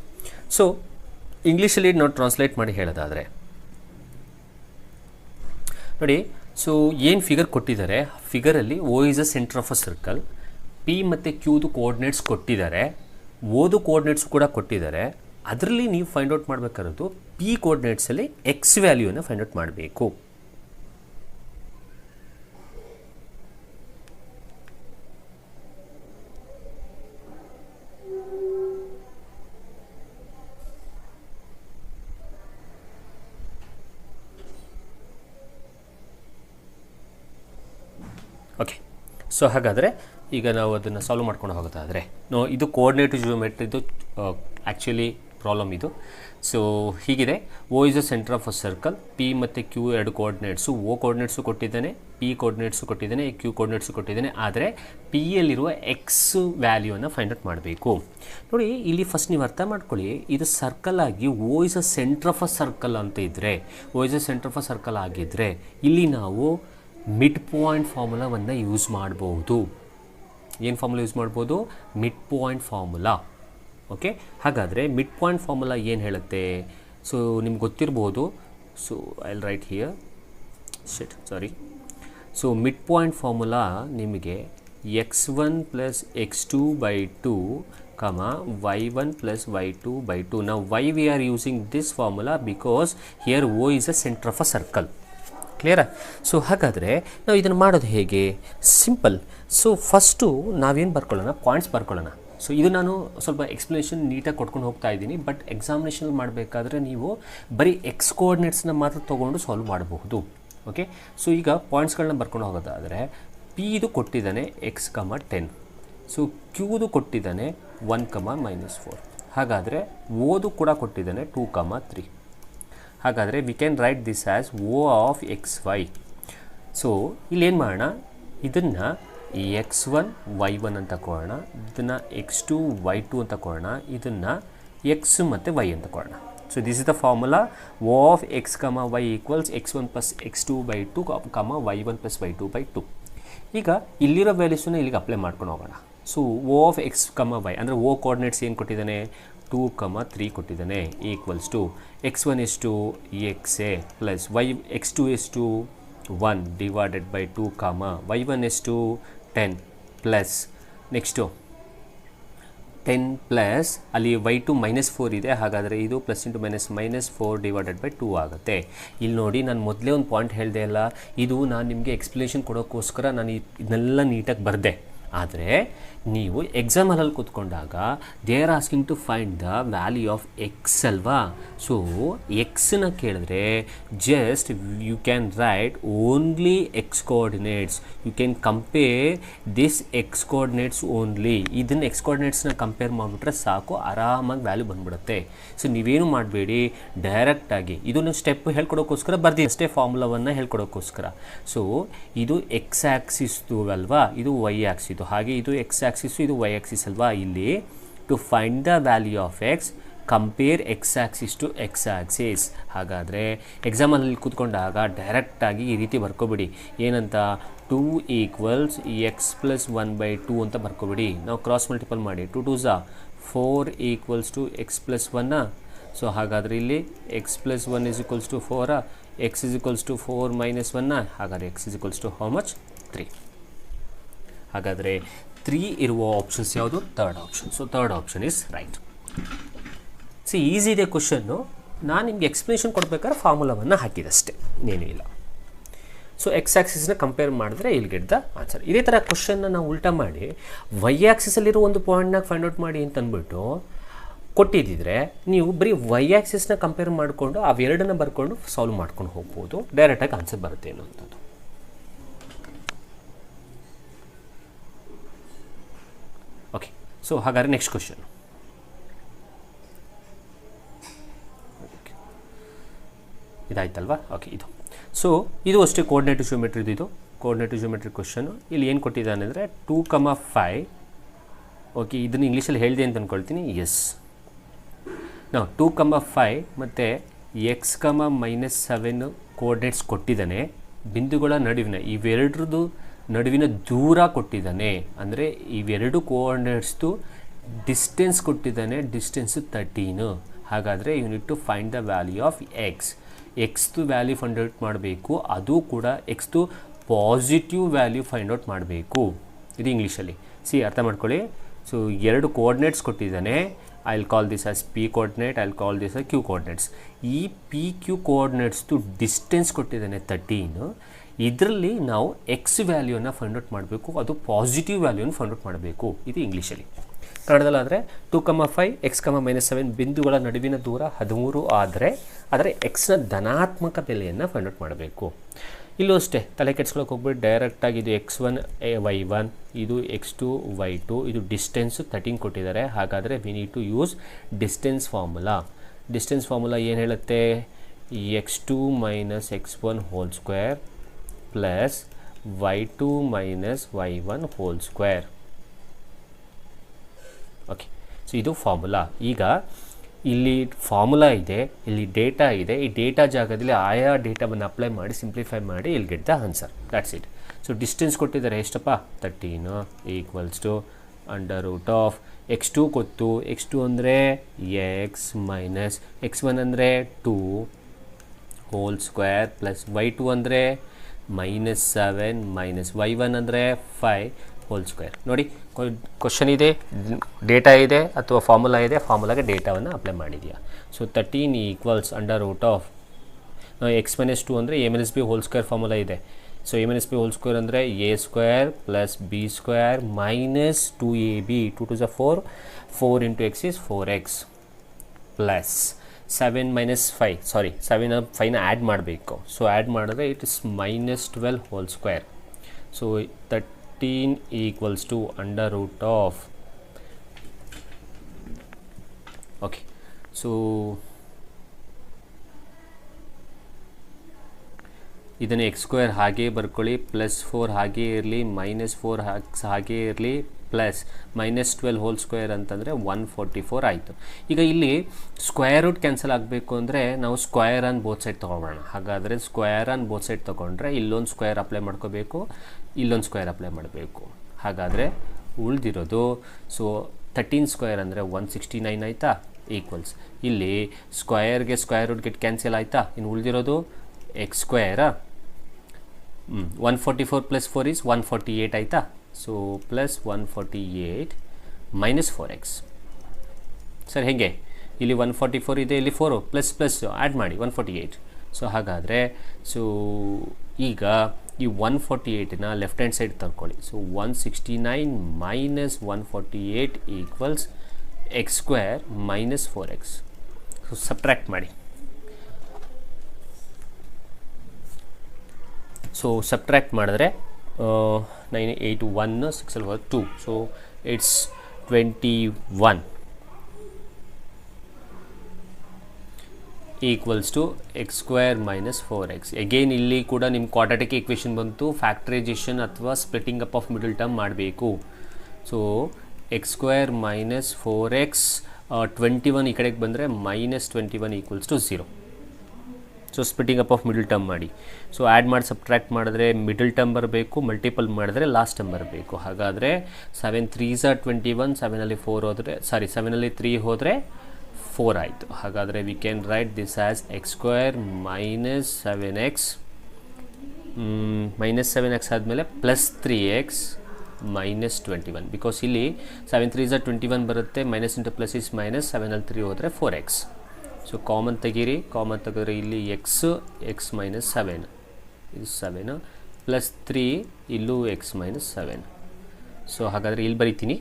ಸೊ ಇಂಗ್ಲೀಷಲ್ಲಿ ನಾವು ಟ್ರಾನ್ಸ್ಲೇಟ್ ಮಾಡಿ ಹೇಳೋದಾದರೆ ನೋಡಿ, ಸೊ ಏನು ಫಿಗರ್ ಕೊಟ್ಟಿದ್ದಾರೆ, ಫಿಗರಲ್ಲಿ O is a centre of a circle, P ಮತ್ತು Qದು ಕೋಆರ್ಡಿನೇಟ್ಸ್ ಕೊಟ್ಟಿದ್ದಾರೆ, ಓದು ಕೋಆರ್ಡಿನೇಟ್ಸ್ ಕೂಡ ಕೊಟ್ಟಿದ್ದಾರೆ. ಅದರಲ್ಲಿ ನೀವು ಫೈಂಡ್ ಔಟ್ ಮಾಡಬೇಕಾಗಿರೋದು P ಕೋಆರ್ಡಿನೇಟ್ಸಲ್ಲಿ X ವ್ಯಾಲ್ಯೂನ ಫೈಂಡ್ ಔಟ್ ಮಾಡಬೇಕು. ಓಕೆ, ಸೊ ಹಾಗಾದರೆ ಈಗ ನಾವು ಅದನ್ನು ಸಾಲ್ವ್ ಮಾಡ್ಕೊಂಡು ಹೋಗೋದಾದರೆ ಇದು ಕೋಆರ್ಡಿನೇಟ್ ಜಿಯೋಮೆಟ್ರಿದು ಆ್ಯಕ್ಚುಲಿ ಪ್ರಾಬ್ಲಮ್ ಇದು. ಸೊ ಹೀಗಿದೆ, O is a centre of a circle, P ಮತ್ತು Q ಎರಡು ಕೋಆರ್ಡಿನೇಟ್ಸು, O ಕೋಆರ್ಡಿನೇಟ್ಸು ಕೊಟ್ಟಿದ್ದಾನೆ, P ಕೋಆರ್ಡಿನೇಟ್ಸು ಕೊಟ್ಟಿದ್ದಾನೆ, Q ಕೋಆರ್ಡಿನೇಟ್ಸು ಕೊಟ್ಟಿದ್ದಾನೆ. ಆದರೆ P ಯಲ್ಲಿರುವ X ವ್ಯಾಲ್ಯೂನ ಫೈಂಡ್ ಔಟ್ ಮಾಡಬೇಕು. ನೋಡಿ, ಇಲ್ಲಿ ಫಸ್ಟ್ ನೀವು ಅರ್ಥ ಮಾಡ್ಕೊಳ್ಳಿ, ಇದು ಸರ್ಕಲ್ ಆಗಿ O is a centre of a circle ಅಂತ ಇದ್ದರೆ, O is a centre of a circle ಆಗಿದ್ದರೆ ಇಲ್ಲಿ ನಾವು ಮಿಡ್ ಪಾಯಿಂಟ್ ಫಾರ್ಮುಲಾವನ್ನು ಯೂಸ್ ಮಾಡ್ಬೋದು. ಏನು ಫಾರ್ಮುಲಾ ಯೂಸ್ ಮಾಡ್ಬೋದು? Mid point formula. ಓಕೆ, ಹಾಗಾದರೆ ಮಿಡ್ ಪಾಯಿಂಟ್ ಫಾರ್ಮುಲಾ ಏನು ಹೇಳುತ್ತೆ? ಸೊ ನಿಮ್ಗೆ ಗೊತ್ತಿರ್ಬೋದು. So I will right here sorry. So mid point formula ನಿಮಗೆ x1 + x2/2 y1 + y2/2. Now why we are using this formula? Because here O is a center of a circle. ಕ್ಲಿಯರಾ? So ಹಾಗಾದರೆ ನಾವು ಇದನ್ನು ಮಾಡೋದು ಹೇಗೆ? Simple. So first ನಾವೇನು ಬರ್ಕೊಳ್ಳೋಣ, points ಬರ್ಕೊಳ್ಳೋಣ. So ಇದು ನಾನು ಸ್ವಲ್ಪ ಎಕ್ಸ್ಪ್ಲನೇಷನ್ ನೀಟಾಗಿ ಕೊಟ್ಕೊಂಡು ಹೋಗ್ತಾ ಇದ್ದೀನಿ. ಬಟ್ ಎಕ್ಸಾಮಿನೇಷನ್ ಮಾಡಬೇಕಾದ್ರೆ ನೀವು ಬರೀ X ಕೋಆರ್ಡಿನೇಟ್ಸ್ನ ಮಾತ್ರ ತೊಗೊಂಡು ಸಾಲ್ವ್ ಮಾಡಬಹುದು. ಓಕೆ, ಸೊ ಈಗ ಪಾಯಿಂಟ್ಸ್ಗಳನ್ನ ಬರ್ಕೊಂಡು ಹೋಗೋದಾದರೆ P ಇದು ಕೊಟ್ಟಿದ್ದಾನೆ x, 10. ಸೊ Qದು ಕೊಟ್ಟಿದ್ದಾನೆ 1, -4. ಹಾಗಾದರೆ ಓದು ಕೂಡ ಕೊಟ್ಟಿದ್ದಾನೆ 2, 3. ಹಾಗಾದರೆ we can write this as O of XY. So ಇಲ್ಲೇನು ಮಾಡೋಣ, ಇದನ್ನು x1 y1 ಅಂತ ತಗೊಳ್ಳೋಣ, ಇದನ್ನು x2 y2 ಅಂತ ತಗೊಳ್ಳೋಣ, ಇದನ್ನು x ಮತ್ತು y ಅಂತ ತಗೊಳ್ಳೋಣ. So this is the formula. O of x, y equals x1 + x2/2, y1 + y2/2. ಈಗ ಇಲ್ಲಿರೋ ವ್ಯಾಲ್ಯೂಸನ್ನು ಇಲ್ಲಿಗೆ ಅಪ್ಲೈ ಮಾಡ್ಕೊಂಡು ಹೋಗೋಣ. So O of x, y ಅಂದರೆ O ಕೋಆರ್ಡಿನೇಟ್ಸ್ ಏನು ಕೊಟ್ಟಿದ್ದಾನೆ? 2, 3 ಕೊಟ್ಟಿದ್ದಾನೆ, ಈಕ್ವಲ್ಸ್ ಟು x1 ಎಷ್ಟು xa ಪ್ಲಸ್ x2 ಎಷ್ಟು 1 / 2, y1 ಎಷ್ಟು 10 ಪ್ಲಸ್ ನೆಕ್ಸ್ಟು 10 ಪ್ಲಸ್ ಅಲ್ಲಿ y2 -4 ಇದೆ. ಹಾಗಾದರೆ ಇದು ಪ್ಲಸ್ ಇಂಟು -4 / 2 ಆಗುತ್ತೆ. ಇಲ್ಲಿ ನೋಡಿ, ನಾನು ಮೊದಲೇ ಒಂದು ಪಾಯಿಂಟ್ ಹೇಳಿದೆ ಅಲ್ಲ, ಇದು ನಾನು ನಿಮಗೆ ಎಕ್ಸ್ಪ್ಲನೇಷನ್ ಕೊಡೋಕ್ಕೋಸ್ಕರ ನಾನು ಇದನ್ನೆಲ್ಲ ನೀಟಾಗಿ ಬರೆದೆ. ಆದರೆ ನೀವು ಎಕ್ಸಾಮಲ್ಲಿ ಕೂತ್ಕೊಂಡಾಗ they are asking to find the value of x ಅಲ್ವಾ. ಸೊ ಎಕ್ಸನ್ನ ಕೇಳಿದ್ರೆ just you can write only x coordinates. You can compare this x coordinates only. ಇದನ್ನು ಎಕ್ಸ್ ಕೋಆರ್ಡಿನೇಟ್ಸ್ನ ಕಂಪೇರ್ ಮಾಡಿಬಿಟ್ರೆ ಸಾಕು, ಆರಾಮಾಗಿ ವ್ಯಾಲ್ಯೂ ಬಂದ್ಬಿಡುತ್ತೆ. ಸೊ ನೀವೇನು ಮಾಡಬೇಡಿ, ಡೈರೆಕ್ಟಾಗಿ ಇದನ್ನು ಸ್ಟೆಪ್ ಹೇಳ್ಕೊಡೋಕ್ಕೋಸ್ಕರ ಬರ್ತೀನಿ ಅಷ್ಟೇ, ಫಾರ್ಮುಲಾವನ್ನು ಹೇಳ್ಕೊಡೋಕ್ಕೋಸ್ಕರ. ಸೊ ಇದು ಎಕ್ಸ್ ಆ್ಯಕ್ಸಿಸ್ದು ಅಲ್ವಾ, ಇದು ವೈ ಆ್ಯಕ್ಸಿದು, ಹಾಗೆ ಇದು ಎಕ್ಸ್ ಆ್ಯಕ್ಸಿಸು, ಇದು ವೈ ಆ್ಯಕ್ಸಿಸ್ ಅಲ್ವಾ. ಇಲ್ಲಿ to find the value of x compare x axis to x axis. ಹಾಗಾದರೆ ಎಕ್ಸಾಮಲ್ಲಿ ಕೂತ್ಕೊಂಡಾಗ ಡೈರೆಕ್ಟಾಗಿ ಈ ರೀತಿ ಬರ್ಕೊಬಿಡಿ. ಏನಂತ? 2 = x + 1/2 ಅಂತ ಬರ್ಕೊಬಿಡಿ. ನಾವು ಕ್ರಾಸ್ ಮಲ್ಟಿಪಲ್ ಮಾಡಿ 2 2s 4 = x + 1. ಸೊ ಹಾಗಾದರೆ ಇಲ್ಲಿ x + 1 = 4, x = 4 - 1. ಹಾಗಾದರೆ x = how much? 3. ಹಾಗಾದರೆ 3 ಇರುವ ಆಪ್ಷನ್ಸ್ ಯಾವುದು? Third option. So third option is right. C easy ಇದೆ ಕ್ವಶನ್ನು. ನಾನು ನಿಮಗೆ ಎಕ್ಸ್ಪ್ಲನೇಷನ್ ಕೊಡಬೇಕಾದ್ರೆ ಫಾರ್ಮುಲಾವನ್ನು ಹಾಕಿದಷ್ಟೇ, ಇನ್ನೇನೂ ಇಲ್ಲ. ಸೊ ಎಕ್ಸ್ ಆ್ಯಕ್ಸಿಸ್ನ ಕಂಪೇರ್ ಮಾಡಿದ್ರೆ ಇಲ್ಲಿ ಗೆಟ್ ದ ಆನ್ಸರ್. ಇದೇ ಥರ ಕ್ವಶನ್ನ ನಾವು ಉಲ್ಟಾ ಮಾಡಿ ವೈ ಆ್ಯಕ್ಸಿಸಲ್ಲಿರೋ ಒಂದು ಪಾಯಿಂಟ್ನಾಗ ಫೈಂಡ್ ಔಟ್ ಮಾಡಿ ಅಂತಂದ್ಬಿಟ್ಟು ಕೊಟ್ಟಿದ್ದಿದ್ರೆ ನೀವು ಬರೀ ವೈ ಆ್ಯಕ್ಸಿಸ್ನ ಕಂಪೇರ್ ಮಾಡಿಕೊಂಡು ಅವೆರಡನ್ನ ಬರ್ಕೊಂಡು ಸಾಲ್ವ್ ಮಾಡ್ಕೊಂಡು ಹೋಗ್ಬೋದು. ಡೈರೆಕ್ಟಾಗಿ ಆನ್ಸರ್ ಬರುತ್ತೆ ಅನ್ನೋಂಥದ್ದು. ಸೊ ಹಾಗಾದರೆ ನೆಕ್ಸ್ಟ್ ಕ್ವಶನ್. ಇದಾಯ್ತಲ್ವಾ? ಓಕೆ, ಇದು ಸೊ ಇದು ಅಷ್ಟೇ ಕೋಆರ್ಡಿನೇಟಿವ್ ಜಿಯೋಮೆಟ್ರಿದು. ಇದು ಕೋಆರ್ಡಿನೇಟಿವ್ ಜಿಯೋಮೆಟ್ರಿ ಕ್ವಶನು. ಇಲ್ಲಿ ಏನು ಕೊಟ್ಟಿದ್ದಾನೆ ಅಂದರೆ 2,5. ಓಕೆ, ಇದನ್ನು ಇಂಗ್ಲೀಷಲ್ಲಿ ಹೇಳಿದೆ ಅಂತ ಅಂದ್ಕೊಳ್ತೀನಿ. ಎಸ್, ನಾವು 2,5 ಮತ್ತು x,-7 ಕೋಆರ್ಡಿನೇಟ್ಸ್ ಕೊಟ್ಟಿದ್ದಾನೆ. ಬಿಂದುಗಳ ನಡುವಿನ ಇವೆರಡ್ರದ್ದು ನಡುವಿನ ದೂರ ಕೊಟ್ಟಿದ್ದಾನೆ. ಅಂದರೆ ಇವೆರಡು ಕೋಆರ್ಡಿನೇಟ್ಸ್ದು ಡಿಸ್ಟೆನ್ಸ್ ಕೊಟ್ಟಿದ್ದಾನೆ. ಡಿಸ್ಟೆನ್ಸು 13. ಹಾಗಾದರೆ you need to find the value of ಎಕ್ಸ್ದು ವ್ಯಾಲ್ಯೂ ಫೈಂಡ್ ಔಟ್ ಮಾಡಬೇಕು. ಅದು ಕೂಡ ಎಕ್ಸ್ದು ಪಾಸಿಟಿವ್ ವ್ಯಾಲ್ಯೂ ಫೈಂಡ್ ಔಟ್ ಮಾಡಬೇಕು. ಇದು ಇಂಗ್ಲೀಷಲ್ಲಿ ಅರ್ಥ ಮಾಡ್ಕೊಳ್ಳಿ. ಸೊ ಎರಡು ಕೋಆರ್ಡಿನೇಟ್ಸ್ ಕೊಟ್ಟಿದ್ದಾನೆ. I will call this as P coordinate, I will call this as Q coordinates. ಈ ಪಿ ಕ್ಯೂ ಕೋಆರ್ಡಿನೇಟ್ಸ್ದು ಡಿಸ್ಟೆನ್ಸ್ ಕೊಟ್ಟಿದ್ದಾನೆ 13. ಇದರಲ್ಲಿ ನಾವು ಎಕ್ಸ್ ವ್ಯಾಲ್ಯೂನ ಫೈಂಡ್ ಔಟ್ ಮಾಡಬೇಕು. ಅದು ಪಾಸಿಟಿವ್ ವ್ಯಾಲ್ಯೂನ ಫೈಂಡ್ ಔಟ್ ಮಾಡಬೇಕು. ಇದು ಇಂಗ್ಲೀಷಲ್ಲಿ. ಕನ್ನಡದಲ್ಲಾದರೆ 2,5 x,-7 ಬಿಂದುಗಳ ನಡುವಿನ ದೂರ 13 ಆದರೆ ಎಕ್ಸ್ನ ಧನಾತ್ಮಕ ಬೆಲೆಯನ್ನು ಫೈಂಡ್ ಔಟ್ ಮಾಡಬೇಕು. ಇಲ್ಲೂ ಅಷ್ಟೇ ತಲೆ ಕೆಡ್ಸ್ಕೊಳಕ್ಕೆ ಹೋಗ್ಬಿಟ್ಟು ಡೈರೆಕ್ಟಾಗಿ ಇದು x1 y1, ಇದು x2 y2, ಇದು ಡಿಸ್ಟೆನ್ಸು 13 ಕೊಟ್ಟಿದ್ದಾರೆ. ಹಾಗಾದರೆ we need to use distance formula. Distance formula ಏನು ಹೇಳುತ್ತೆ? x2 - x1 whole square plus y2 - y1 whole square. Okay, so ಇದು ಫಾರ್ಮುಲಾ. ಈಗ ಇಲ್ಲಿ ಫಾರ್ಮುಲಾ ಇದೆ, ಇಲ್ಲಿ ಡೇಟಾ ಇದೆ. ಈ ಡೇಟಾ ಜಾಗದಲ್ಲಿ ಆಯಾ ಡೇಟಾವನ್ನು ಅಪ್ಲೈ ಮಾಡಿ ಸಿಂಪ್ಲಿಫೈ ಮಾಡಿ ಇಲ್ಲಿ get the answer. That's it. So distance ಕೊಟ್ಟಿದ್ದಾರೆ ಎಷ್ಟಪ್ಪ? 13 = x2 ಗೊತ್ತು. x2 ಅಂದರೆ x ಮೈನಸ್ x1 ಅಂದರೆ 2 ಹೋಲ್ ಸ್ಕ್ವೇರ್ ಪ್ಲಸ್ y2 ಅಂದರೆ -7 ಮೈನಸ್ y1 ಅಂದರೆ 5 ಹೋಲ್ ಸ್ಕ್ವೇರ್. ನೋಡಿ, ಕ್ವಶನ್ ಇದೆ, ಡೇಟಾ ಇದೆ ಅಥವಾ ಫಾರ್ಮುಲಾ ಇದೆ. ಫಾರ್ಮುಲಾಗೆ ಡೇಟಾವನ್ನು ಅಪ್ಲೈ ಮಾಡಿದೆಯಾ? ಸೊ 13 = x - 2 ಅಂದರೆ a - b whole square formula ಇದೆ. So a - b whole square ಅಂದರೆ a square plus b square minus 2ab. 2 × 4, 4 × x is 4x plus 7 - 5, sorry 5ನ ಆ್ಯಡ್ ಮಾಡಬೇಕು. ಸೊ ಆ್ಯಡ್ ಮಾಡಿದ್ರೆ it is -12 whole square. So 13 = okay, so ಇದನ್ನು x square ಹಾಗೇ ಬರ್ಕೊಳ್ಳಿ, plus 4 ಹಾಗೇ ಇರಲಿ, -4 ಹಾಗೇ ಇರಲಿ, ಪ್ಲಸ್ -12 ಹೋಲ್ ಸ್ಕ್ವೇರ್ ಅಂತಂದರೆ 144 ಆಯಿತು. ಈಗ ಇಲ್ಲಿ ಸ್ಕ್ವೇರ್ ರೂಟ್ ಕ್ಯಾನ್ಸಲ್ ಆಗಬೇಕು ಅಂದರೆ ನಾವು ಸ್ಕ್ವೇರ್ ಆನ್ ಬೋತ್ ಸೈಡ್ ತೊಗೊಳ್ಳೋಣ. ಹಾಗಾದರೆ ಸ್ಕ್ವೇರ್ ಆನ್ ಬೋತ್ ಸೈಡ್ ತೊಗೊಂಡ್ರೆ ಇಲ್ಲೊಂದು ಸ್ಕ್ವೇರ್ ಅಪ್ಲೈ ಮಾಡ್ಕೋಬೇಕು, ಇಲ್ಲೊಂದು ಸ್ಕ್ವೇರ್ ಅಪ್ಲೈ ಮಾಡಬೇಕು. ಹಾಗಾದರೆ ಉಳಿದಿರೋದು ಸೊ 13 ಸ್ಕ್ವೇರ್ ಅಂದರೆ 169 ಆಯಿತಾ? ಈಕ್ವಲ್ಸ್ ಇಲ್ಲಿ ಸ್ಕ್ವೇರ್ಗೆ ಸ್ಕ್ವೇರ್ ರೂಟ್ ಗೆಟ್ ಕ್ಯಾನ್ಸಲ್ ಆಯಿತಾ? ಇನ್ನು ಉಳಿದಿರೋದು x ಸ್ಕ್ವೇರಾ 144 + 4 is 148 ಆಯಿತಾ? So plus 148 - 4x. ಸರ್ ಹೇಗೆ? ಇಲ್ಲಿ 144 ಇದೆ, ಇಲ್ಲಿ 4 ಪ್ಲಸ್ ಆ್ಯಡ್ ಮಾಡಿ 148. ಸೊ ಹಾಗಾದರೆ ಸೊ ಈಗ ಈ 148ನ ಲೆಫ್ಟ್ ಹ್ಯಾಂಡ್ ಸೈಡ್ ತರ್ಕೊಳ್ಳಿ. So 169 - 148 = x square - 4x. So subtract ಮಾಡಿ. ಸೊ ಸಬ್ಟ್ರ್ಯಾಕ್ಟ್ ಮಾಡಿದ್ರೆ 9 8 1 6 2. So it's 21 = x square - 4x. Again ಇಲ್ಲಿ ಕೂಡ ನಿಮ್ಮ ಕ್ವಾಡ್ರಾಟಿಕ್ ಈಕ್ವೇಷನ್ ಬಂತು. ಫ್ಯಾಕ್ಟರೈಸೇಷನ್ ಅಥವಾ splitting up of middle term ಮಾಡಬೇಕು. ಸೊ x ಸ್ಕ್ವೇರ್ - 4x 21 ಈ ಕಡೆಗೆ ಬಂದರೆ -21 = 0. So splitting up of middle term ಮಾಡಿ. ಸೊ ಆ್ಯಡ್ ಮಾಡಿ ಸಬ್ಟ್ರ್ಯಾಕ್ಟ್ ಮಾಡಿದ್ರೆ ಮಿಡಲ್ ಟರ್ಮ್ ಬರಬೇಕು, ಮಲ್ಟಿಪಲ್ ಮಾಡಿದ್ರೆ ಲಾಸ್ಟ್ ಟರ್ಮ್ ಬರಬೇಕು. ಹಾಗಾದರೆ 7 3s are 21, 7ಅಲ್ಲಿ 4 ಹೋದರೆ ಸಾರಿ 7ಅಲ್ಲಿ 3 ಹೋದರೆ 4 ಆಯಿತು. ಹಾಗಾದರೆ we can write this as x square -7x -7x ಆದಮೇಲೆ ಪ್ಲಸ್ 3x -21. ಬಿಕಾಸ್ ಇಲ್ಲಿ 7 3s are 21 ಬರುತ್ತೆ, minus into plus is minus, 7ಅಲ್ಲಿ 3 ಹೋದರೆ 4x. ಸೊ ಕಾಮನ್ ತೆಗೀರಿ, ಕಾಮನ್ ತೆಗೆದ್ರೆ ಇಲ್ಲಿ x -7 ಇದು 7 ಪ್ಲಸ್ 3 ಇಲ್ಲೂ x -7. ಸೊ ಹಾಗಾದರೆ ಇಲ್ಲಿ ಬರಿತೀನಿ.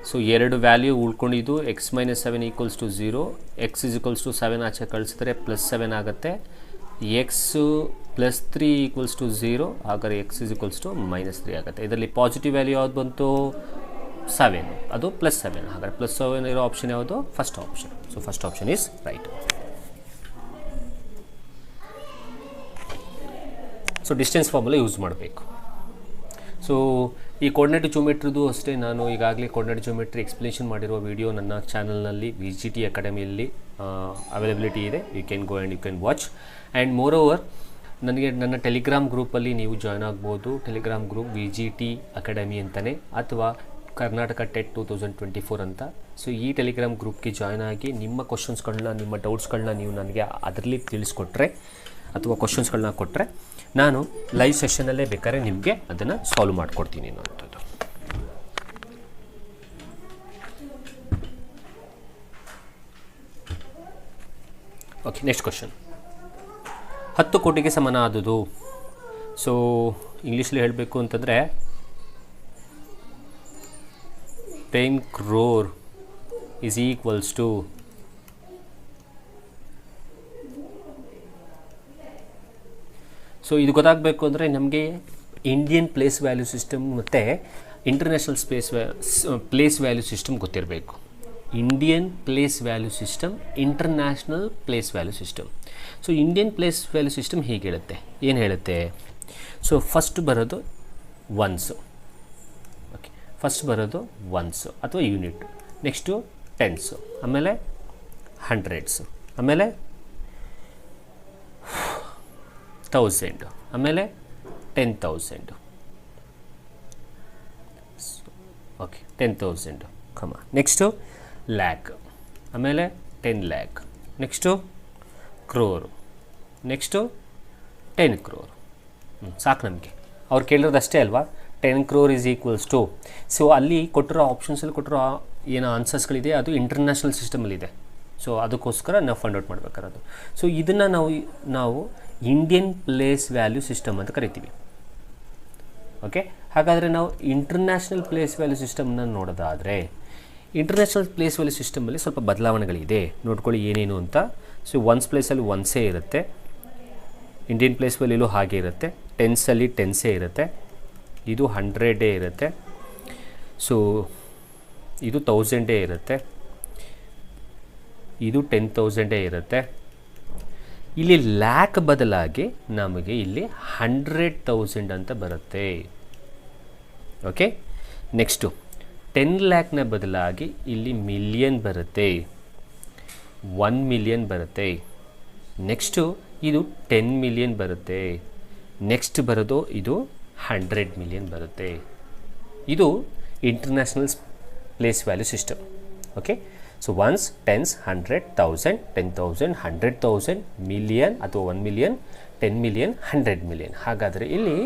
ಸೊ ಎರಡು ವ್ಯಾಲ್ಯೂ ಉಳ್ಕೊಂಡಿದ್ದು x -7 = 0, x = 7 ಆಚೆ ಕಳಿಸಿದ್ರೆ +7 ಆಗುತ್ತೆ. x + 3 = 0, ಹಾಗಾದರೆ x = -3 ಆಗುತ್ತೆ. ಇದರಲ್ಲಿ ಪಾಸಿಟಿವ್ ವ್ಯಾಲ್ಯೂ ಯಾವ್ದು ಬಂತು? 7 ಅದು +7. ಹಾಗಾದರೆ +7 ಇರೋ ಆಪ್ಷನ್ ಯಾವುದು? First option. So first option is right. So distance formula use ಮಾಡಬೇಕು. ಸೊ ಈ ಕೋಆರ್ಡಿನೇಟ್ ಜಿಯೋಮೆಟ್ರಿದು ಅಷ್ಟೇ ನಾನು ಈಗಾಗಲೇ ಕೋಆರ್ಡಿನೇಟ್ ಜಿಯೋಮೆಟ್ರಿ ಎಕ್ಸ್ಪ್ಲೇಷನ್ ಮಾಡಿರುವ ವಿಡಿಯೋ ನನ್ನ ಚಾನಲ್ನಲ್ಲಿ VGT ಅಕಾಡೆಮಿಯಲ್ಲಿ ಅವೈಲಬಿಲಿಟಿ ಇದೆ. You can go and you can watch. And moreover ನನಗೆ ನನ್ನ ಟೆಲಿಗ್ರಾಮ್ ಗ್ರೂಪಲ್ಲಿ ನೀವು ಜಾಯ್ನ್ ಆಗ್ಬೋದು. ಟೆಲಿಗ್ರಾಮ್ ಗ್ರೂಪ್ VGT ಅಕಾಡೆಮಿ ಅಂತಲೇ ಅಥವಾ ಕರ್ನಾಟಕ ಟೆಟ್ 2024 ಅಂತ. ಸೊ ಈ ಟೆಲಿಗ್ರಾಮ್ ಗ್ರೂಪ್ಗೆ ಜಾಯ್ನ್ ಆಗಿ ನಿಮ್ಮ ಕ್ವಶನ್ಸ್ಗಳನ್ನ, ನಿಮ್ಮ ಡೌಟ್ಸ್ಗಳನ್ನ ನೀವು ನನಗೆ ಅದರಲ್ಲಿ ತಿಳಿಸ್ಕೊಟ್ರೆ ಅಥವಾ ಕ್ವಶನ್ಸ್ಗಳನ್ನ ಕೊಟ್ಟರೆ ನಾನು ಲೈವ್ ಸೆಷನಲ್ಲೇ ಬೇಕಾದ್ರೆ ನಿಮಗೆ ಅದನ್ನು ಸಾಲ್ವ್ ಮಾಡಿಕೊಡ್ತೀನಿ ಅನ್ನೋಂಥದ್ದು. Okay, next question. 10 ಕೋಟಿಗೆ ಸಮಾನ ಆದುದು. ಸೊ ಇಂಗ್ಲೀಷಲ್ಲಿ ಹೇಳಬೇಕು ಅಂತಂದರೆ 10 crore is equals to so ಇದು ಗೊತ್ತಾಗಬೇಕು ಅಂದರೆ ನಮಗೆ ಇಂಡಿಯನ್ ಪ್ಲೇಸ್ ವ್ಯಾಲ್ಯೂ ಸಿಸ್ಟಮ್ ಮತ್ತು ಇಂಟರ್ನ್ಯಾಷನಲ್ ಪ್ಲೇಸ್ ವ್ಯಾಲ್ಯೂ ಸಿಸ್ಟಮ್ ಗೊತ್ತಿರಬೇಕು. Indian place value system, international place value system. So Indian place value system ಹೀಗೆ ಹೇಳುತ್ತೆ. ಏನು ಹೇಳುತ್ತೆ? ಸೊ ಫಸ್ಟ್ ಬರೋದು ಒನ್ಸು. ಓಕೆ, ಫಸ್ಟ್ ಬರೋದು ಒನ್ಸು ಅಥವಾ ಯೂನಿಟ್, ನೆಕ್ಸ್ಟು ಟೆನ್ಸು, ಆಮೇಲೆ ಹಂಡ್ರೆಡ್ಸು, ಆಮೇಲೆ 1000, ಆಮೇಲೆ 10,000. ಓಕೆ, 10,000 ಕಮ. ನೆಕ್ಸ್ಟು ಲ್ಯಾಕ್, ಆಮೇಲೆ 10 lakh, next crore, next 10 crore. ಸಾಕು ನಮಗೆ. ಅವ್ರು ಕೇಳಿರೋದು ಅಷ್ಟೇ ಅಲ್ವಾ? 10 crore is equals to. So ಅಲ್ಲಿ ಕೊಟ್ಟಿರೋ ಆಪ್ಷನ್ಸಲ್ಲಿ ಕೊಟ್ಟಿರೋ ಏನು ಆನ್ಸರ್ಸ್ಗಳಿದೆ ಅದು ಇಂಟರ್ನ್ಯಾಷನಲ್ ಸಿಸ್ಟಮಲ್ಲಿದೆ. ಸೊ ಅದಕ್ಕೋಸ್ಕರ ನಾವು ಫೈಂಡ್ ಔಟ್ ಮಾಡಬೇಕಾರದು. ಸೊ ಇದನ್ನು ನಾವು ಇಂಡಿಯನ್ ಪ್ಲೇಸ್ ವ್ಯಾಲ್ಯೂ ಸಿಸ್ಟಮ್ ಅಂತ ಕರಿತೀವಿ. ಓಕೆ, ಹಾಗಾದರೆ ನಾವು ಇಂಟರ್ನ್ಯಾಷನಲ್ ಪ್ಲೇಸ್ ವ್ಯಾಲ್ಯೂ ಸಿಸ್ಟಮ್ನ ನೋಡೋದಾದರೆ ಇಂಟರ್ನ್ಯಾಷನಲ್ ಪ್ಲೇಸ್ ವ್ಯಾಲ್ಯೂ ಸಿಸ್ಟಮಲ್ಲಿ ಸ್ವಲ್ಪ ಬದಲಾವಣೆಗಳಿದೆ. ನೋಡ್ಕೊಳ್ಳಿ ಏನೇನು ಅಂತ. ಸೊ ಒನ್ಸ್ ಪ್ಲೇಸಲ್ಲಿ ಒನ್ಸೇ ಇರುತ್ತೆ, ಇಂಡಿಯನ್ ಪ್ಲೇಸ್ ವ್ಯಾಲ್ಯೂಲೂ ಹಾಗೆ ಇರುತ್ತೆ, ಟೆನ್ಸಲ್ಲಿ ಟೆನ್ಸೇ ಇರುತ್ತೆ, ಇದು 100 ಇರುತ್ತೆ, ಸೊ ಇದು 1000 ಇರುತ್ತೆ, ಇದು 10,000 ಇರುತ್ತೆ. ಇಲ್ಲಿ ಲ್ಯಾಕ್ ಬದಲಾಗಿ ನಮಗೆ ಇಲ್ಲಿ 100,000 ಅಂತ ಬರುತ್ತೆ. ಓಕೆ, ನೆಕ್ಸ್ಟು 10 lakh ಬದಲಾಗಿ ಇಲ್ಲಿ ಮಿಲಿಯನ್ ಬರುತ್ತೆ, 1 million ಬರುತ್ತೆ. ನೆಕ್ಸ್ಟು ಇದು 10 million ಬರುತ್ತೆ. ನೆಕ್ಸ್ಟ್ ಬರೋದು ಇದು 100 million ಬರುತ್ತೆ. ಇದು international place value system. Okay, so once, tense, 100, 1000, 10,000, 100,000, million ಅಥವಾ 1 million, 10 million, 100 million. ಹಾಗಾದರೆ ಇಲ್ಲಿ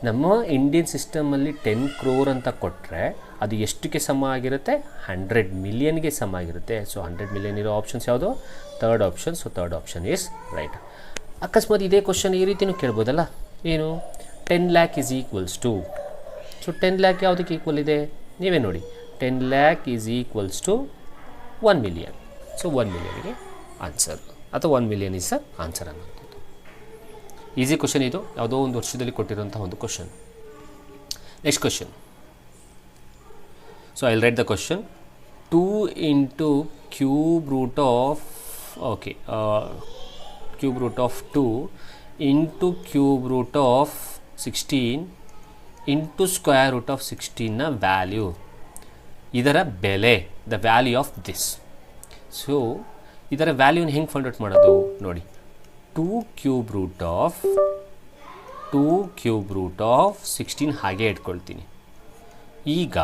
ನಮ್ಮ ಇಂಡಿಯನ್ ಸಿಸ್ಟಮಲ್ಲಿ 10 crore ಅಂತ ಕೊಟ್ಟರೆ ಅದು ಎಷ್ಟಕ್ಕೆ ಸಮ ಆಗಿರುತ್ತೆ? 100 millionಗೆ ಸಮ ಆಗಿರುತ್ತೆ. ಸೊ 100 million ಇರೋ ಆಪ್ಷನ್ಸ್ ಯಾವುದು? Third option. So third option is right. ಅಕಸ್ಮಾತ್ ಇದೇ ಕ್ವಶನ್ ಈ ರೀತಿಯೂ ಕೇಳ್ಬೋದಲ್ಲ, ಏನು 10 lakh is equals to. So 10 lakh ಯಾವುದಕ್ಕೆ ಈಕ್ವಲ್ ಇದೆ? ನೀವೇ ನೋಡಿ, 10 lakh is equals to 1 million. So 1 millionಗೆ ಆನ್ಸರ್ ಅಥವಾ 1 million ಈಸ್ ಆನ್ಸರ್ ಅನ್ನೋಂಥದ್ದು. ಈಸಿ ಕ್ವಶನ್ ಇದು, ಯಾವುದೋ ಒಂದು ವರ್ಷದಲ್ಲಿ ಕೊಟ್ಟಿರೋಂಥ ಒಂದು question. Next question. So I will write the question. 2 into cube root of cube root of 2 into cube root of 16 into square root of 16 ನ ವ್ಯಾಲ್ಯೂ, ಇದರ ಬೆಲೆ, the value of this. So ಇದರ ವ್ಯಾಲ್ಯೂನ ಹೆಂಗೆ ಫೈಂಡ್ ಔಟ್ ಮಾಡೋದು ನೋಡಿ. 2 cube root of 16 ಹಾಗೆ ಇಟ್ಕೊಳ್ತೀನಿ. ಈಗ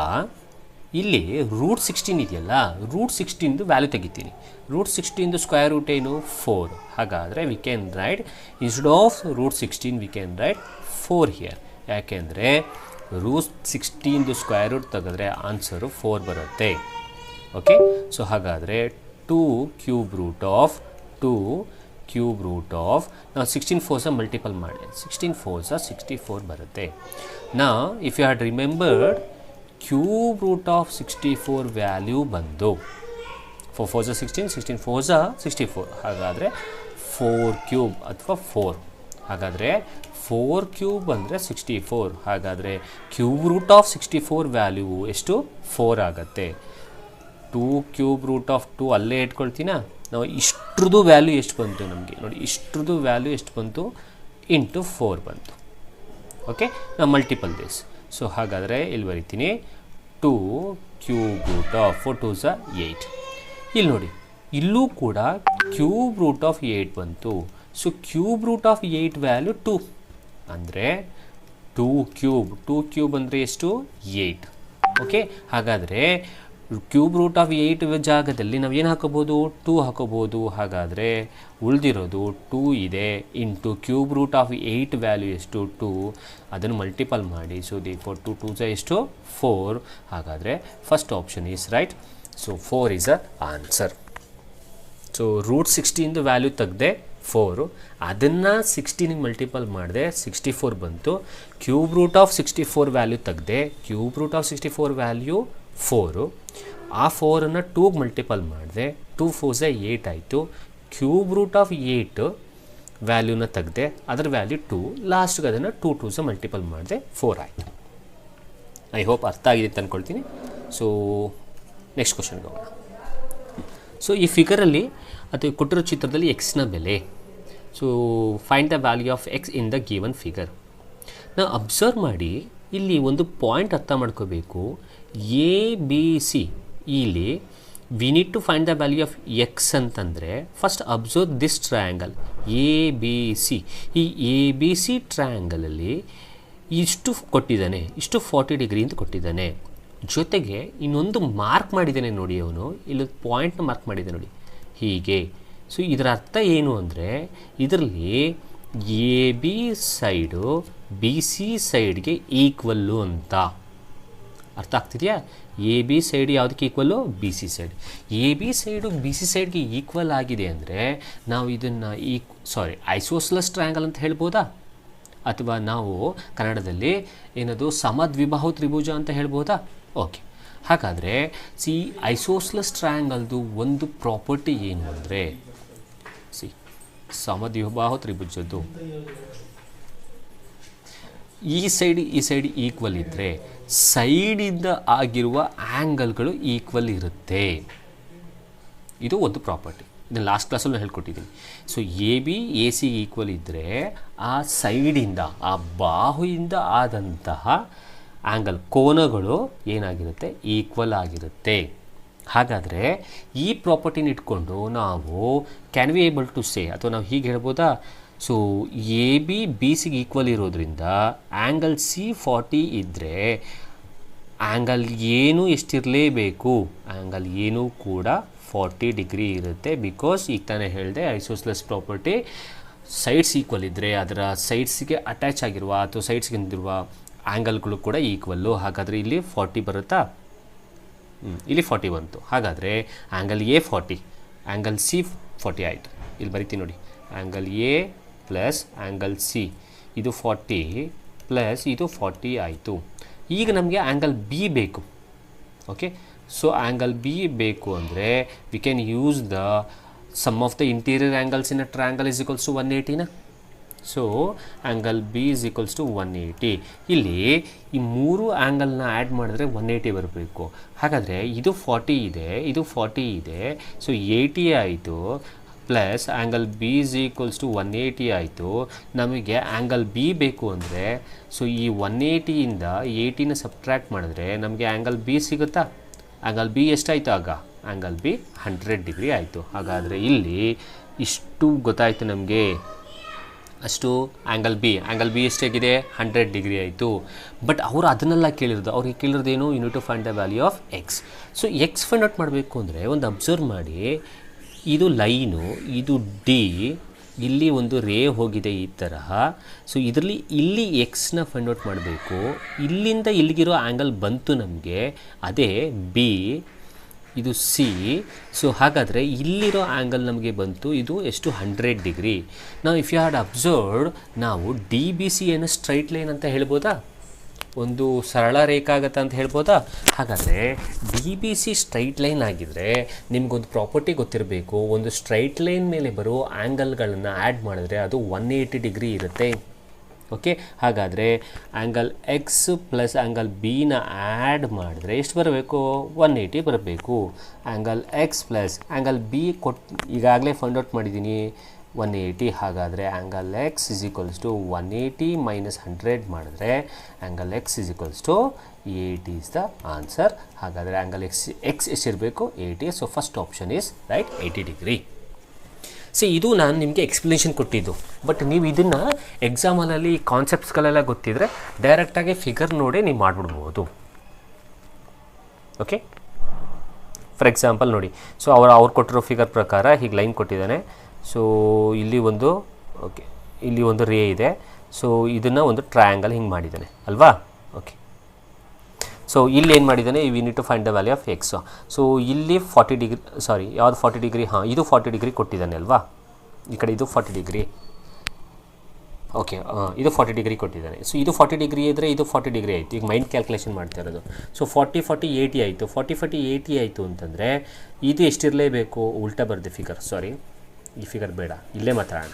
ಇಲ್ಲಿ √16 ಇದೆಯಲ್ಲ, √16 ವ್ಯಾಲ್ಯೂ ತೆಗಿತೀನಿ. √16 ಸ್ಕ್ವೇರ್ ರೂಟ್ ಏನು? 4. ಹಾಗಾದರೆ we can write instead of √16 we can write 4 here. ಯಾಕೆಂದರೆ √16 ಸ್ಕ್ವೇರ್ ರೂಟ್ ತೆಗೆದ್ರೆ ಆನ್ಸರು 4 ಬರುತ್ತೆ. ಓಕೆ, ಸೊ ಹಾಗಾದರೆ 2 cube root of ನಾವು 16 4s ಮಲ್ಟಿಪಲ್ ಮಾಡಿ 16 4s 64 ಬರುತ್ತೆ. ನಾ if you had remembered cube root of 64 value ಬಂದು 4 4s 16, 16 4s 64. ಹಾಗಾದರೆ 4 ಕ್ಯೂಬ್ ಅಥವಾ 4. ಹಾಗಾದರೆ 4 ಕ್ಯೂಬ್ ಅಂದರೆ 64. ಹಾಗಾದರೆ ಕ್ಯೂಬ್ ರೂಟ್ ಆಫ್ 64 ವ್ಯಾಲ್ಯೂ ಎಷ್ಟು? 4 ಆಗುತ್ತೆ. 2 ಕ್ಯೂಬ್ ರೂಟ್ ಆಫ್ 2 ಅಲ್ಲೇ ಇಟ್ಕೊಳ್ತೀನ. ನಾವು ಇಷ್ಟ್ರದ್ದು ವ್ಯಾಲ್ಯೂ ಎಷ್ಟು ಬಂತು ನಮಗೆ ನೋಡಿ, ಇಷ್ಟ್ರದ್ದು ವ್ಯಾಲ್ಯೂ ಎಷ್ಟು ಬಂತು? ಇಂಟು 4 ಬಂತು. ಓಕೆ, ನಾವು ಮಲ್ಟಿಪಲ್ ದಿಸ್. ಸೊ ಹಾಗಾದರೆ ಇಲ್ಲಿ ಬರಿತೀನಿ 2 ಕ್ಯೂಬ್ ರೂಟ್ ಆಫ್ 4 2s 8. ಇಲ್ಲಿ ನೋಡಿ, ಇಲ್ಲೂ ಕೂಡ ಕ್ಯೂಬ್ ರೂಟ್ ಆಫ್ 8 ಬಂತು. So cube root of 8 value 2 ಅಂದರೆ 2 ಕ್ಯೂಬ್ ಅಂದರೆ ಎಷ್ಟು? 8. ಓಕೆ, ಹಾಗಾದರೆ ಕ್ಯೂಬ್ ರೂಟ್ ಆಫ್ 8 ಜಾಗದಲ್ಲಿ ನಾವು ಏನು ಹಾಕೋಬೋದು? 2 ಹಾಕೋಬೋದು. ಹಾಗಾದರೆ ಉಳಿದಿರೋದು 2 ಇದೆ into cube root of 8 value ಎಷ್ಟು? 2. ಅದನ್ನು ಮಲ್ಟಿಪಲ್ ಮಾಡಿ. ಸೊ ದೇರ್ಫೋರ್ 2 2s ಎಷ್ಟು? 4. ಹಾಗಾದರೆ first option is right. So 4 is a answer. So root 16 value ತೆಗೆದೆ 4, ಅದನ್ನು 16ಗೆ ಮಲ್ಟಿಪಲ್ ಮಾಡಿದೆ 64 ಬಂತು. ಕ್ಯೂಬ್ ರೂಟ್ ಆಫ್ 64 ವ್ಯಾಲ್ಯೂ ತೆಗೆದೆ, ಕ್ಯೂಬ್ ರೂಟ್ ಆಫ್ 64 ವ್ಯಾಲ್ಯೂ 4. ಆ 4ಅನ್ನು 2ಗೆ ಮಲ್ಟಿಪಲ್ ಮಾಡಿದೆ, 2 4s 8 ಆಯಿತು. ಕ್ಯೂಬ್ ರೂಟ್ ಆಫ್ 8 ವ್ಯಾಲ್ಯೂನ ತೆಗೆದೆ, ಅದರ ವ್ಯಾಲ್ಯೂ 2. ಲಾಸ್ಟ್ಗೆ ಅದನ್ನು 2 2s ಮಲ್ಟಿಪಲ್ ಮಾಡಿದೆ 4 ಆಯಿತು. ಐ ಹೋಪ್ ಅರ್ಥ ಆಗಿದೆ ಅಂತ ಅಂದ್ಕೊಳ್ತೀನಿ. ಸೊ ನೆಕ್ಸ್ಟ್ ಕ್ವಶನ್ಗೆ ಹೋಗೋಣ. ಸೊ ಈ ಫಿಗರಲ್ಲಿ ಅಥವಾ ಕೊಟ್ಟಿರೋ ಚಿತ್ರದಲ್ಲಿ ಎಕ್ಸ್ನ ಬೆಲೆ. So find the value of x in the given figure. ನಾವು ಅಬ್ಸರ್ವ್ ಮಾಡಿ, ಇಲ್ಲಿ ಒಂದು ಪಾಯಿಂಟ್ ಅರ್ಥ ಮಾಡ್ಕೋಬೇಕು. ಎ ಬಿ ಸಿ, ಇಲ್ಲಿ we need to find the value of x ಅಂತಂದರೆ first observe this triangle A B C. ಈ ಎ ಬಿ ಸಿ ಟ್ರಯಾಂಗಲಲ್ಲಿ ಇಷ್ಟು ಕೊಟ್ಟಿದ್ದಾನೆ, ಇಷ್ಟು 40 ಡಿಗ್ರಿ ಅಂತ ಕೊಟ್ಟಿದ್ದಾನೆ. ಜೊತೆಗೆ ಇನ್ನೊಂದು ಮಾರ್ಕ್ ಮಾಡಿದ್ದಾನೆ ನೋಡಿ, ಅವನು ಇಲ್ಲೊಂದು ಪಾಯಿಂಟ್ನ ಮಾರ್ಕ್ ಮಾಡಿದ್ದಾನೆ ನೋಡಿ ಹೀಗೆ. ಸೊ ಇದರ ಅರ್ಥ ಏನು ಅಂದರೆ, ಇದರಲ್ಲಿ A B side B C ಸೈಡ್ಗೆ ಈಕ್ವಲ್ಲು ಅಂತ ಅರ್ಥ ಆಗ್ತಿದೆಯಾ? ಎ ಬಿ ಸೈಡ್ ಯಾವುದಕ್ಕೆ equal? B C side. A B side B C ಸೈಡ್ಗೆ ಈಕ್ವಲ್ ಆಗಿದೆ ಅಂದರೆ ನಾವು ಇದನ್ನು ಐಸೋಸ್ಲಸ್ ಟ್ರಯಾಂಗಲ್ ಅಂತ ಹೇಳ್ಬೋದಾ? ಅಥವಾ ನಾವು ಕನ್ನಡದಲ್ಲಿ ಏನದು ಸಮದ್ವಿಬಾಹು ತ್ರಿಭುಜ ಅಂತ ಹೇಳ್ಬೋದಾ? ಓಕೆ, ಹಾಗಾದರೆ ಐಸೋಸ್ಲಸ್ ಟ್ರಯಾಂಗಲ್ದು ಒಂದು ಪ್ರಾಪರ್ಟಿ ಏನು ಅಂದರೆ, ಸಮದ್ವಿಬಾಹು ತ್ರಿಭುಜದ್ದು ಈ ಸೈಡ್ ಈಕ್ವಲ್ ಇದ್ದರೆ ಸೈಡಿಂದ ಆಗಿರುವ ಆ್ಯಂಗಲ್ಗಳು ಈಕ್ವಲ್ ಇರುತ್ತೆ. ಇದು ಒಂದು ಪ್ರಾಪರ್ಟಿ. ಇದನ್ನು ಲಾಸ್ಟ್ ಕ್ಲಾಸಲ್ಲಿ ಹೇಳ್ಕೊಟ್ಟಿದ್ದೀನಿ. So A B A C equal ಇದ್ದರೆ ಆ ಸೈಡಿಂದ, ಆ ಬಾಹುವಿಂದ ಆದಂತಹ ಆ್ಯಂಗಲ್, ಕೋನಗಳು ಏನಾಗಿರುತ್ತೆ? ಈಕ್ವಲ್ ಆಗಿರುತ್ತೆ. ಹಾಗಾದರೆ ಈ ಪ್ರಾಪರ್ಟಿನ ಇಟ್ಕೊಂಡು ನಾವು can we able to say, ಅಥವಾ ನಾವು ಹೀಗೆ ಹೇಳ್ಬೋದಾ? ಸೊ ಎ ಬಿ ಬಿ ಸಿಗೆ ಈಕ್ವಲ್ ಇರೋದ್ರಿಂದ ಆ್ಯಂಗಲ್ ಸಿ 40 ಇದ್ದರೆ ಆ್ಯಂಗಲ್ ಏನು ಎಷ್ಟಿರಲೇಬೇಕು? ಆ್ಯಂಗಲ್ ಏನು ಕೂಡ 40 ಡಿಗ್ರಿ ಇರುತ್ತೆ. ಬಿಕಾಸ್ ಈಗ ತಾನೇ ಹೇಳಿದೆ, ಐಸೋಸ್ಲೆಸ್ ಪ್ರಾಪರ್ಟಿ ಸೈಡ್ಸ್ ಈಕ್ವಲ್ ಇದ್ದರೆ ಅದರ ಸೈಡ್ಸಿಗೆ ಅಟ್ಯಾಚ್ ಆಗಿರುವ ಅಥವಾ ಸೈಡ್ಸ್ಗೆ ನಿಂತಿರುವ ಆ್ಯಂಗಲ್ಗಳು ಕೂಡ ಈಕ್ವಲ್ಲು. ಹಾಗಾದರೆ ಇಲ್ಲಿ 40 ಬರುತ್ತಾ? ಇಲ್ಲಿ 40 ಬಂತು. ಹಾಗಾದರೆ ಆ್ಯಂಗಲ್ ಎ 40, ಆ್ಯಂಗಲ್ ಸಿ 40 ಆಯಿತು. ಇಲ್ಲಿ ಬರಿತೀನಿ ನೋಡಿ, angle A plus angle C ಇದು 40 ಪ್ಲಸ್ ಇದು 40 ಆಯಿತು. ಈಗ ನಮಗೆ ಆ್ಯಂಗಲ್ ಬಿ ಬೇಕು. ಓಕೆ, ಸೊ ಆ್ಯಂಗಲ್ ಬಿ ಬೇಕು ಅಂದರೆ we can use the sum of the interior angles in a triangle is equals to 180ನ. So angle B is equals to 180. ಇಲ್ಲಿ ಈ ಮೂರು ಆ್ಯಂಗಲ್ನ ಆ್ಯಡ್ ಮಾಡಿದ್ರೆ 180 ಬರಬೇಕು. ಹಾಗಾದರೆ ಇದು 40 ಇದೆ, ಇದು 40 ಇದೆ. ಸೊ 80 ಆಯಿತು plus angle B is equals to 180 ಆಯಿತು. ನಮಗೆ ಆ್ಯಂಗಲ್ ಬಿ ಬೇಕು ಅಂದರೆ ಸೊ ಈ 180ಇಂದ 80ನ ಸಬ್ಟ್ರ್ಯಾಕ್ಟ್ ಮಾಡಿದ್ರೆ ನಮಗೆ ಆ್ಯಂಗಲ್ ಬಿ ಸಿಗುತ್ತಾ? ಆ್ಯಂಗಲ್ ಬಿ ಎಷ್ಟಾಯಿತು? ಆಗ ಆ್ಯಂಗಲ್ ಬಿ 100 ಡಿಗ್ರಿ ಆಯಿತು. ಹಾಗಾದರೆ ಇಲ್ಲಿ ಇಷ್ಟು ಗೊತ್ತಾಯಿತು ನಮಗೆ. ಅಷ್ಟು ಆ್ಯಂಗಲ್ ಬಿ ಎಷ್ಟಾಗಿದೆ? 100 ಡಿಗ್ರಿ ಆಯಿತು. ಬಟ್ ಅವರು ಅದನ್ನೆಲ್ಲ ಕೇಳಿರೋದು, ಅವ್ರಿಗೆ ಕೇಳಿರೋದೇನು? You need to find the value of x. So x find out ಮಾಡಬೇಕು ಅಂದರೆ ಒಂದು ಅಬ್ಸರ್ವ್ ಮಾಡಿ, ಇದು ಲೈನು, ಇದು ಡಿ, ಇಲ್ಲಿ ಒಂದು ರೇ ಹೋಗಿದೆ ಈ ತರಹ. ಸೊ ಇದರಲ್ಲಿ ಇಲ್ಲಿ ಎಕ್ಸ್ನ ಫೈಂಡ್ ಔಟ್ ಮಾಡಬೇಕು. ಇಲ್ಲಿಂದ ಇಲ್ಲಿಗಿರೋ ಆ್ಯಂಗಲ್ ಬಂತು ನಮಗೆ, ಅದೇ ಬಿ, ಇದು ಸಿ. ಸೊ ಹಾಗಾದರೆ ಇಲ್ಲಿರೋ ಆ್ಯಂಗಲ್ ನಮಗೆ ಬಂತು, ಇದು ಎಷ್ಟು? 100 ಡಿಗ್ರಿ. ನಾವು ಇಫ್ ಯು ಹ್ಯಾಡ್ ಅಬ್ಸರ್ವ್ಡ್, ನಾವು ಡಿ ಬಿ ಸಿ ಏನು ಸ್ಟ್ರೈಟ್ ಲೈನ್ ಅಂತ ಹೇಳ್ಬೋದಾ? ಒಂದು ಸರಳ ರೇಖೆ ಆಗುತ್ತೆ ಅಂತ ಹೇಳ್ಬೋದಾ? ಹಾಗಾದರೆ D B C straight line ಆಗಿದ್ದರೆ ನಿಮಗೊಂದು ಪ್ರಾಪರ್ಟಿ ಗೊತ್ತಿರಬೇಕು. ಒಂದು ಸ್ಟ್ರೈಟ್ ಲೈನ್ ಮೇಲೆ ಬರೋ ಆ್ಯಂಗಲ್ಗಳನ್ನು ಆ್ಯಡ್ ಮಾಡಿದ್ರೆ ಅದು 180 ಡಿಗ್ರಿ ಇರುತ್ತೆ. ಓಕೆ, ಹಾಗಾದರೆ ಆ್ಯಂಗಲ್ ಎಕ್ಸ್ ಪ್ಲಸ್ ಆ್ಯಂಗಲ್ ಬಿನ ಆ್ಯಡ್ ಮಾಡಿದ್ರೆ ಎಷ್ಟು ಬರಬೇಕು? 180 ಬರಬೇಕು. Angle x plus angle B ಈಗಾಗಲೇ ಫೈಂಡ್ ಔಟ್ ಮಾಡಿದ್ದೀನಿ 180. ಹಾಗಾದರೆ angle x is equals to 180 minus 100 ಮಾಡಿದ್ರೆ angle x is equals to 80 is the answer. ಹಾಗಾದರೆ ಆ್ಯಂಗಲ್ ಎಕ್ಸ್ ಎಷ್ಟಿರಬೇಕು? 80. So first option is right, 80 degree. ಇದು ನಾನು ನಿಮಗೆ ಎಕ್ಸ್ಪ್ಲನೇಷನ್ ಕೊಟ್ಟಿದ್ದು. ಬಟ್ ನೀವು ಇದನ್ನು ಎಕ್ಸಾಮಲ್ಲಿ ಕಾನ್ಸೆಪ್ಟ್ಸ್ಗಳೆಲ್ಲ ಗೊತ್ತಿದ್ದರೆ ಡೈರೆಕ್ಟಾಗಿ ಫಿಗರ್ ನೋಡಿ ನೀವು ಮಾಡಿಬಿಡ್ಬೋದು. ಓಕೆ, ಫಾರ್ ಎಕ್ಸಾಂಪಲ್ ನೋಡಿ, ಸೊ ಅವ್ರು ಕೊಟ್ಟಿರೋ ಫಿಗರ್ ಪ್ರಕಾರ ಹೀಗೆ ಲೈನ್ ಕೊಟ್ಟಿದ್ದಾನೆ. ಸೊ ಇಲ್ಲಿ ಒಂದು ಓಕೆ, ಇಲ್ಲಿ ಒಂದು ರೇ ಇದೆ. ಸೊ ಇದನ್ನು ಒಂದು ಟ್ರಯಾಂಗಲ್ ಹಿಂಗೆ ಮಾಡಿದ್ದಾನೆ ಅಲ್ವಾ? ಓಕೆ, ಸೊ ಇಲ್ಲಿ ಏನು ಮಾಡಿದ್ದಾನೆ? We need to find the value of x. So ಇಲ್ಲಿ 40 ಡಿಗ್ರಿ, ಸಾರಿ ಯಾವುದು 40 ಡಿಗ್ರಿ? ಹಾಂ, ಇದು 40 ಡಿಗ್ರಿ ಕೊಟ್ಟಿದ್ದಾನೆ ಅಲ್ವಾ? ಈ ಕಡೆ ಇದು 40 ಡಿಗ್ರಿ. ಓಕೆ, ಇದು 40 ಡಿಗ್ರಿ ಕೊಟ್ಟಿದ್ದಾನೆ. ಸೊ ಇದು 40 ಡಿಗ್ರಿ ಇದ್ದರೆ ಇದು 40 ಡಿಗ್ರಿ ಆಯಿತು. ಈಗ ಮೈಂಡ್ ಕ್ಯಾಲ್ಕುಲೇಷನ್ ಮಾಡ್ತಾ ಇರೋದು. ಸೊ 40 40 80 ಆಯಿತು. 40 40 80 ಆಯಿತು ಅಂತಂದರೆ ಇದು ಎಷ್ಟಿರಲೇಬೇಕು? ಉಲ್ಟಾ ಬರುತ್ತೆ ಫಿಗರ್. ಸಾರಿ, ಈ ಫಿಗರ್ ಬೇಡ, ಇಲ್ಲೇ ಮಾತಾಡೋಣ.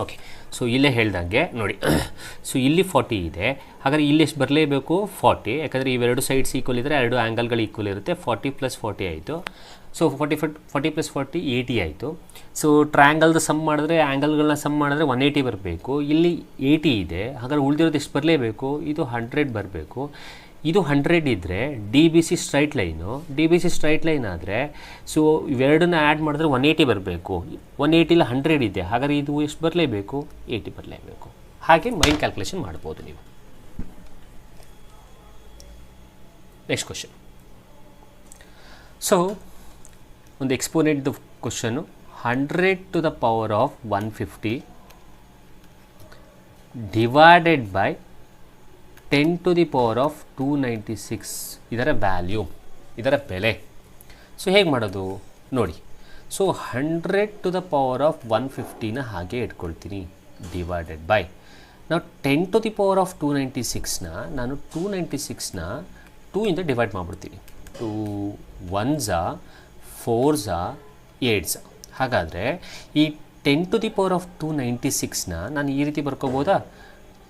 ಓಕೆ, ಸೊ ಇಲ್ಲೇ ಹೇಳ್ದಂಗೆ ನೋಡಿ. ಸೊ ಇಲ್ಲಿ 40 ಇದೆ. ಹಾಗಾದರೆ ಇಲ್ಲಿ ಎಷ್ಟು ಬರಲೇಬೇಕು? 40. ಯಾಕಂದರೆ ಇವೆರಡು ಸೈಡ್ಸ್ ಈಕ್ವಲ್ ಇದ್ದರೆ ಎರಡು ಆ್ಯಂಗಲ್ಗಳು ಈಕ್ವಲ್ ಇರುತ್ತೆ. 40 + 40 ಆಯಿತು. ಸೊ 40 + 40 80 ಆಯಿತು. ಸೊ ಟ್ರಯಾಂಗಲ್ದು ಸಮ್ ಮಾಡಿದ್ರೆ, ಆ್ಯಂಗಲ್ಗಳನ್ನ ಸಮ್ ಮಾಡಿದ್ರೆ 180 ಬರಬೇಕು. ಇಲ್ಲಿ 80 ಇದೆ. ಹಾಗಾದ್ರೆ ಉಳಿದಿರೋದು ಎಷ್ಟು ಬರಲೇಬೇಕು? ಇದು 100 ಬರಬೇಕು. ಇದು 100 ಇದ್ದರೆ D B C straight line ಆದರೆ ಸೊ ಇವೆರಡನ್ನ ಆ್ಯಡ್ ಮಾಡಿದ್ರೆ 180 ಬರಬೇಕು. 180 100 ಇದೆ. ಹಾಗಾದರೆ ಇದು ಎಷ್ಟು ಬರಲೇಬೇಕು? 80 ಬರಲೇಬೇಕು. ಹಾಗೆ ಮೈಂಡ್ ಕ್ಯಾಲ್ಕುಲೇಷನ್ ಮಾಡ್ಬೋದು ನೀವು. Next question. ಸೊ ಒಂದು ಎಕ್ಸ್ಪೋನೆಂಟ್ದು ಕ್ವಶನ್ನು. 100 to the power of 150 divided by 10 to the power of 296 ಇದರ ವ್ಯಾಲ್ಯೂ, ಇದರ ಬೆಲೆ. ಸೊ ಹೇಗೆ ಮಾಡೋದು ನೋಡಿ. So 100 to the power of 150ನ ಹಾಗೆ ಇಟ್ಕೊಳ್ತೀನಿ, ಡಿವೈಡೆಡ್ ಬೈ ನಾವು 10 to the power of 296ನ ನಾನು 296ನ 2ಇಂದ ಡಿವೈಡ್ ಮಾಡಿಬಿಡ್ತೀನಿ. 2 1s 4s 8s. ಹಾಗಾದರೆ ಈ 10 to the power of 296ನ ನಾನು ಈ ರೀತಿ ಬರ್ಕೋಬೋದಾ?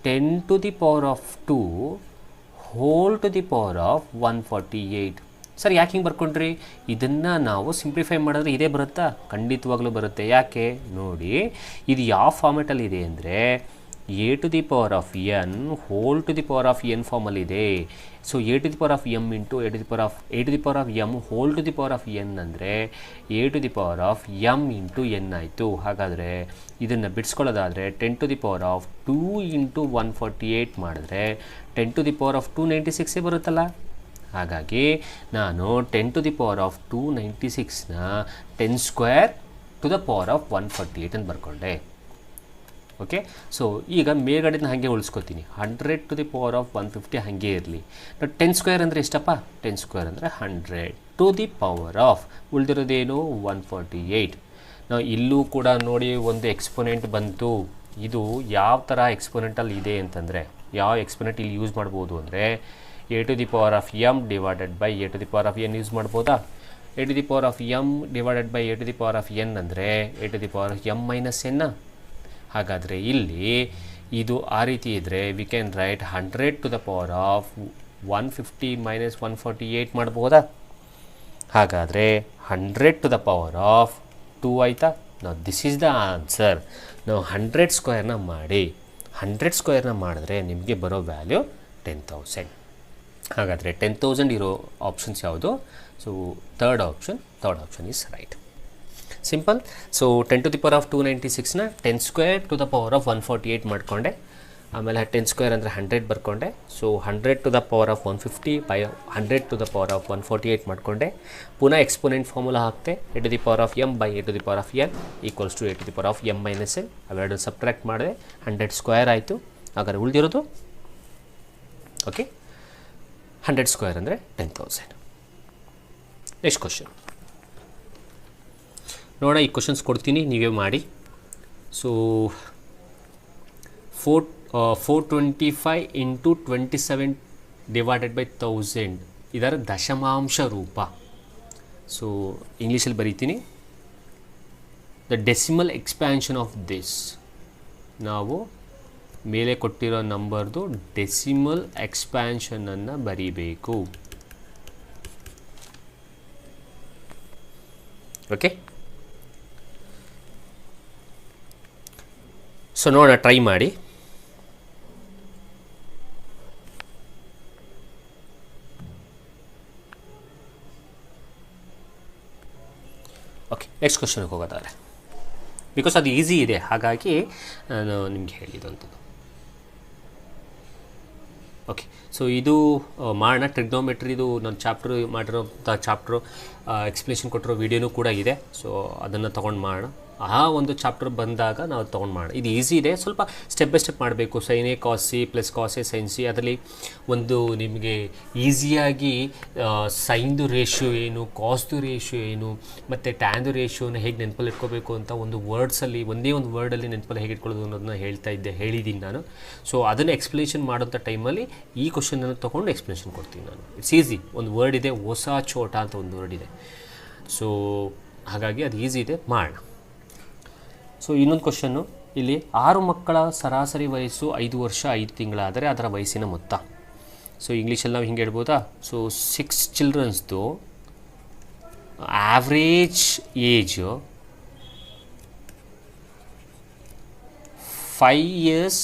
10 to the power of 2 whole to the power of 148. Sir ಯಾಕೆ ಹಿಂಗೆ ಬರ್ಕೊಂಡ್ರಿ? ಇದನ್ನು ನಾವು ಸಿಂಪ್ಲಿಫೈ ಮಾಡಿದ್ರೆ ಇದೇ ಬರುತ್ತಾ? ಖಂಡಿತವಾಗ್ಲೂ ಬರುತ್ತೆ. ಯಾಕೆ ನೋಡಿ, ಇದು ಯಾವ ಫಾರ್ಮೆಟಲ್ಲಿದೆ ಅಂದರೆ a to the power of n whole to the power of n ಫಾರ್ಮಲ್ಲಿದೆ. So a to the power of m into a to the power of m whole to the power of n ಅಂದರೆ a to the power of m into n ಆಯಿತು. ಹಾಗಾದರೆ ಇದನ್ನು ಬಿಡಿಸ್ಕೊಳ್ಳೋದಾದರೆ 10 to the power of 2 into 148 ಮಾಡಿದ್ರೆ 10 to the power of 296 ಬರುತ್ತಲ್ಲ. ಹಾಗಾಗಿ ನಾನು 10 to the power of 296ನ 10 square to the power of 148 ಅಂತ ಬರ್ಕೊಂಡೆ. ಓಕೆ, ಸೊ ಈಗ ಮೇಲ್ಗಡೆನ ಹಾಗೆ ಉಳಿಸ್ಕೊತೀನಿ. 100 to the power of 150 ಹಾಗೆ ಇರಲಿ. 10 ಸ್ಕ್ವೇರ್ ಅಂದರೆ ಎಷ್ಟಪ್ಪ? 10 ಸ್ಕ್ವೇರ್ ಅಂದರೆ 100 to the power of ಉಳಿದಿರೋದೇನು? 148. ನಾವು ಇಲ್ಲೂ ಕೂಡ ನೋಡಿ ಒಂದು ಎಕ್ಸ್ಪೋನೆಂಟ್ ಬಂತು. ಇದು ಯಾವ ಥರ ಎಕ್ಸ್ಪೋನೆಂಟಲ್ಲಿ ಇದೆ ಅಂತಂದರೆ, ಯಾವ ಎಕ್ಸ್ಪೋನೆಂಟ್ ಇಲ್ಲಿ ಯೂಸ್ ಮಾಡ್ಬೋದು ಅಂದರೆ a to the power of m divided by a to the power of n use ಮಾಡ್ಬೋದಾ? a to the power of m divided by a to the power of n ಅಂದರೆ a to the power of m minus n. ಹಾಗಾದರೆ ಇಲ್ಲಿ ಇದು ಆ ರೀತಿ ಇದ್ದರೆ we can write 100 to the power of 150 minus 148 ಮಾಡ್ಬೋದಾ? ಹಾಗಾದರೆ 100 to the power of 2 ಆಯಿತಾ? ನಾವು ದಿಸ್ ಈಸ್ ದ ಆನ್ಸರ್. ನಾವು 100 ಸ್ಕ್ವೇರ್ನ ಮಾಡಿ 100 ಸ್ಕ್ವೇರ್ನ ಮಾಡಿದ್ರೆ ನಿಮಗೆ ಬರೋ ವ್ಯಾಲ್ಯೂ 10,000. ಹಾಗಾದರೆ 10,000 ಇರೋ ಆಪ್ಷನ್ಸ್ ಯಾವುದು? So third option is right. Simple. So 10 to the power of 296ನ 10 square to the power of 148 ಮಾಡಿಕೊಂಡೆ. ಆಮೇಲೆ 10 ಸ್ಕ್ವೇರ್ ಅಂದರೆ 100 ಬರ್ಕೊಂಡೆ. So 100 to the power of 150 by 100 to the power of 148 ಮಾಡಿಕೊಂಡೆ. ಪುನಃ ಎಕ್ಸ್ಪೋನೆಂಟ್ ಫಾರ್ಮುಲಾ ಹಾಕ್ತೆ. a to the power of m by a to the power of n equals to a to the power of m minus n. ಅವೆರಡು subtract ಮಾಡಿದೆ, 100 square ಆಯಿತು. ಹಾಗಾದರೆ ಉಳಿದಿರೋದು okay 100 square ಅಂದರೆ 10,000. Next question ನೋಡೋಣ. ಈ questions ಕೊಡ್ತೀನಿ, ನೀವೇ ಮಾಡಿ. ಸೊ 425 ಇಂಟು 27 ಡಿವೈಡೆಡ್ ಬೈ 1000 ಇದರ ದಶಮಾಂಶ ರೂಪ. ಸೊ ಇಂಗ್ಲೀಷಲ್ಲಿ ಬರೀತೀನಿ, the decimal expansion of this. ನಾವು ಮೇಲೆ ಕೊಟ್ಟಿರೋ ನಂಬರ್ದು ಡೆಸಿಮಲ್ ಎಕ್ಸ್ಪ್ಯಾನ್ಷನನ್ನು ಬರೀಬೇಕು. ಓಕೆ, ಸೊ ನೋಡೋಣ, ಟ್ರೈ ಮಾಡಿ. ಓಕೆ, ನೆಕ್ಸ್ಟ್ ಕ್ವಶನ್ಗೆ ಹೋಗೋದಾದ್ರೆ, ಬಿಕಾಸ್ ಅದು ಈಸಿ ಇದೆ, ಹಾಗಾಗಿ ನಾನು ನಿಮಗೆ ಹೇಳಿದಂಥದ್ದು. ಓಕೆ, ಸೊ ಇದು ಮಾಡೋಣ. ಟ್ರಿಗ್ನೋಮೆಟ್ರಿದು ನಾನು ಚಾಪ್ಟರ್ ಮಾಡಿರೋಂಥ ಚಾಪ್ಟ್ರು ಎಕ್ಸ್ಪ್ಲೇಷನ್ ಕೊಟ್ಟಿರೋ ವೀಡಿಯೋನೂ ಕೂಡ ಇದೆ. ಸೊ ಅದನ್ನು ತೊಗೊಂಡು ಮಾಡೋಣ. ಆ ಒಂದು ಚಾಪ್ಟರ್ ಬಂದಾಗ ನಾವು ತೊಗೊಂಡು ಮಾಡೋಣ. ಇದು ಈಸಿ ಇದೆ, ಸ್ವಲ್ಪ ಸ್ಟೆಪ್ ಬೈ ಸ್ಟೆಪ್ ಮಾಡಬೇಕು. Sine A cos C plus cos A sine C, ಅದರಲ್ಲಿ ಒಂದು ನಿಮಗೆ ಈಸಿಯಾಗಿ ಸೈನ್ದು ರೇಷಿಯೋ ಏನು, ಕಾಸ್ದು ರೇಷಿಯೋ ಏನು, ಮತ್ತು ಟ್ಯಾನ್ದು ರೇಷಿಯೋನ ಹೇಗೆ ನೆನಪಲ್ಲಿ ಇಟ್ಕೋಬೇಕು ಅಂತ ಒಂದು ವರ್ಡ್ಸಲ್ಲಿ, ಒಂದೇ ಒಂದು ವರ್ಡಲ್ಲಿ ನೆನಪಲ್ಲಿ ಹೇಗೆ ಇಟ್ಕೊಳ್ಳೋದು ಅನ್ನೋದನ್ನ ಹೇಳಿದ್ದೀನಿ ನಾನು. ಸೊ ಅದನ್ನು ಎಕ್ಸ್ಪ್ಲೇಷನ್ ಮಾಡೋಂಥ ಟೈಮಲ್ಲಿ ಈ ಕ್ವಶನನ್ನು ತೊಗೊಂಡು ಎಕ್ಸ್ಪ್ಲೇಷನ್ ಕೊಡ್ತೀನಿ ನಾನು. It's easy. ಒಂದು ವರ್ಡ್ ಇದೆ, ಹೊಸ ಚೋಟ ಅಂತ ಒಂದು ವರ್ಡ್ ಇದೆ. ಸೊ ಹಾಗಾಗಿ ಅದು ಈಸಿ ಇದೆ, ಮಾಡೋಣ. ಸೊ ಇನ್ನೊಂದು ಕ್ವಶನ್ನು ಇಲ್ಲಿ, 6 ಮಕ್ಕಳ ಸರಾಸರಿ ವಯಸ್ಸು 5 ವರ್ಷ 5 ತಿಂಗಳಾದರೆ ಅದರ ವಯಸ್ಸಿನ ಮೊತ್ತ. ಸೊ ಇಂಗ್ಲೀಷಲ್ಲಿ ನಾವು ಹಿಂಗೆ ಹೇಳ್ಬೋದಾ? ಸೊ 6 ಚಿಲ್ಡ್ರನ್ಸ್ದು ಆವ್ರೇಜ್ ಏಜ್ 5 years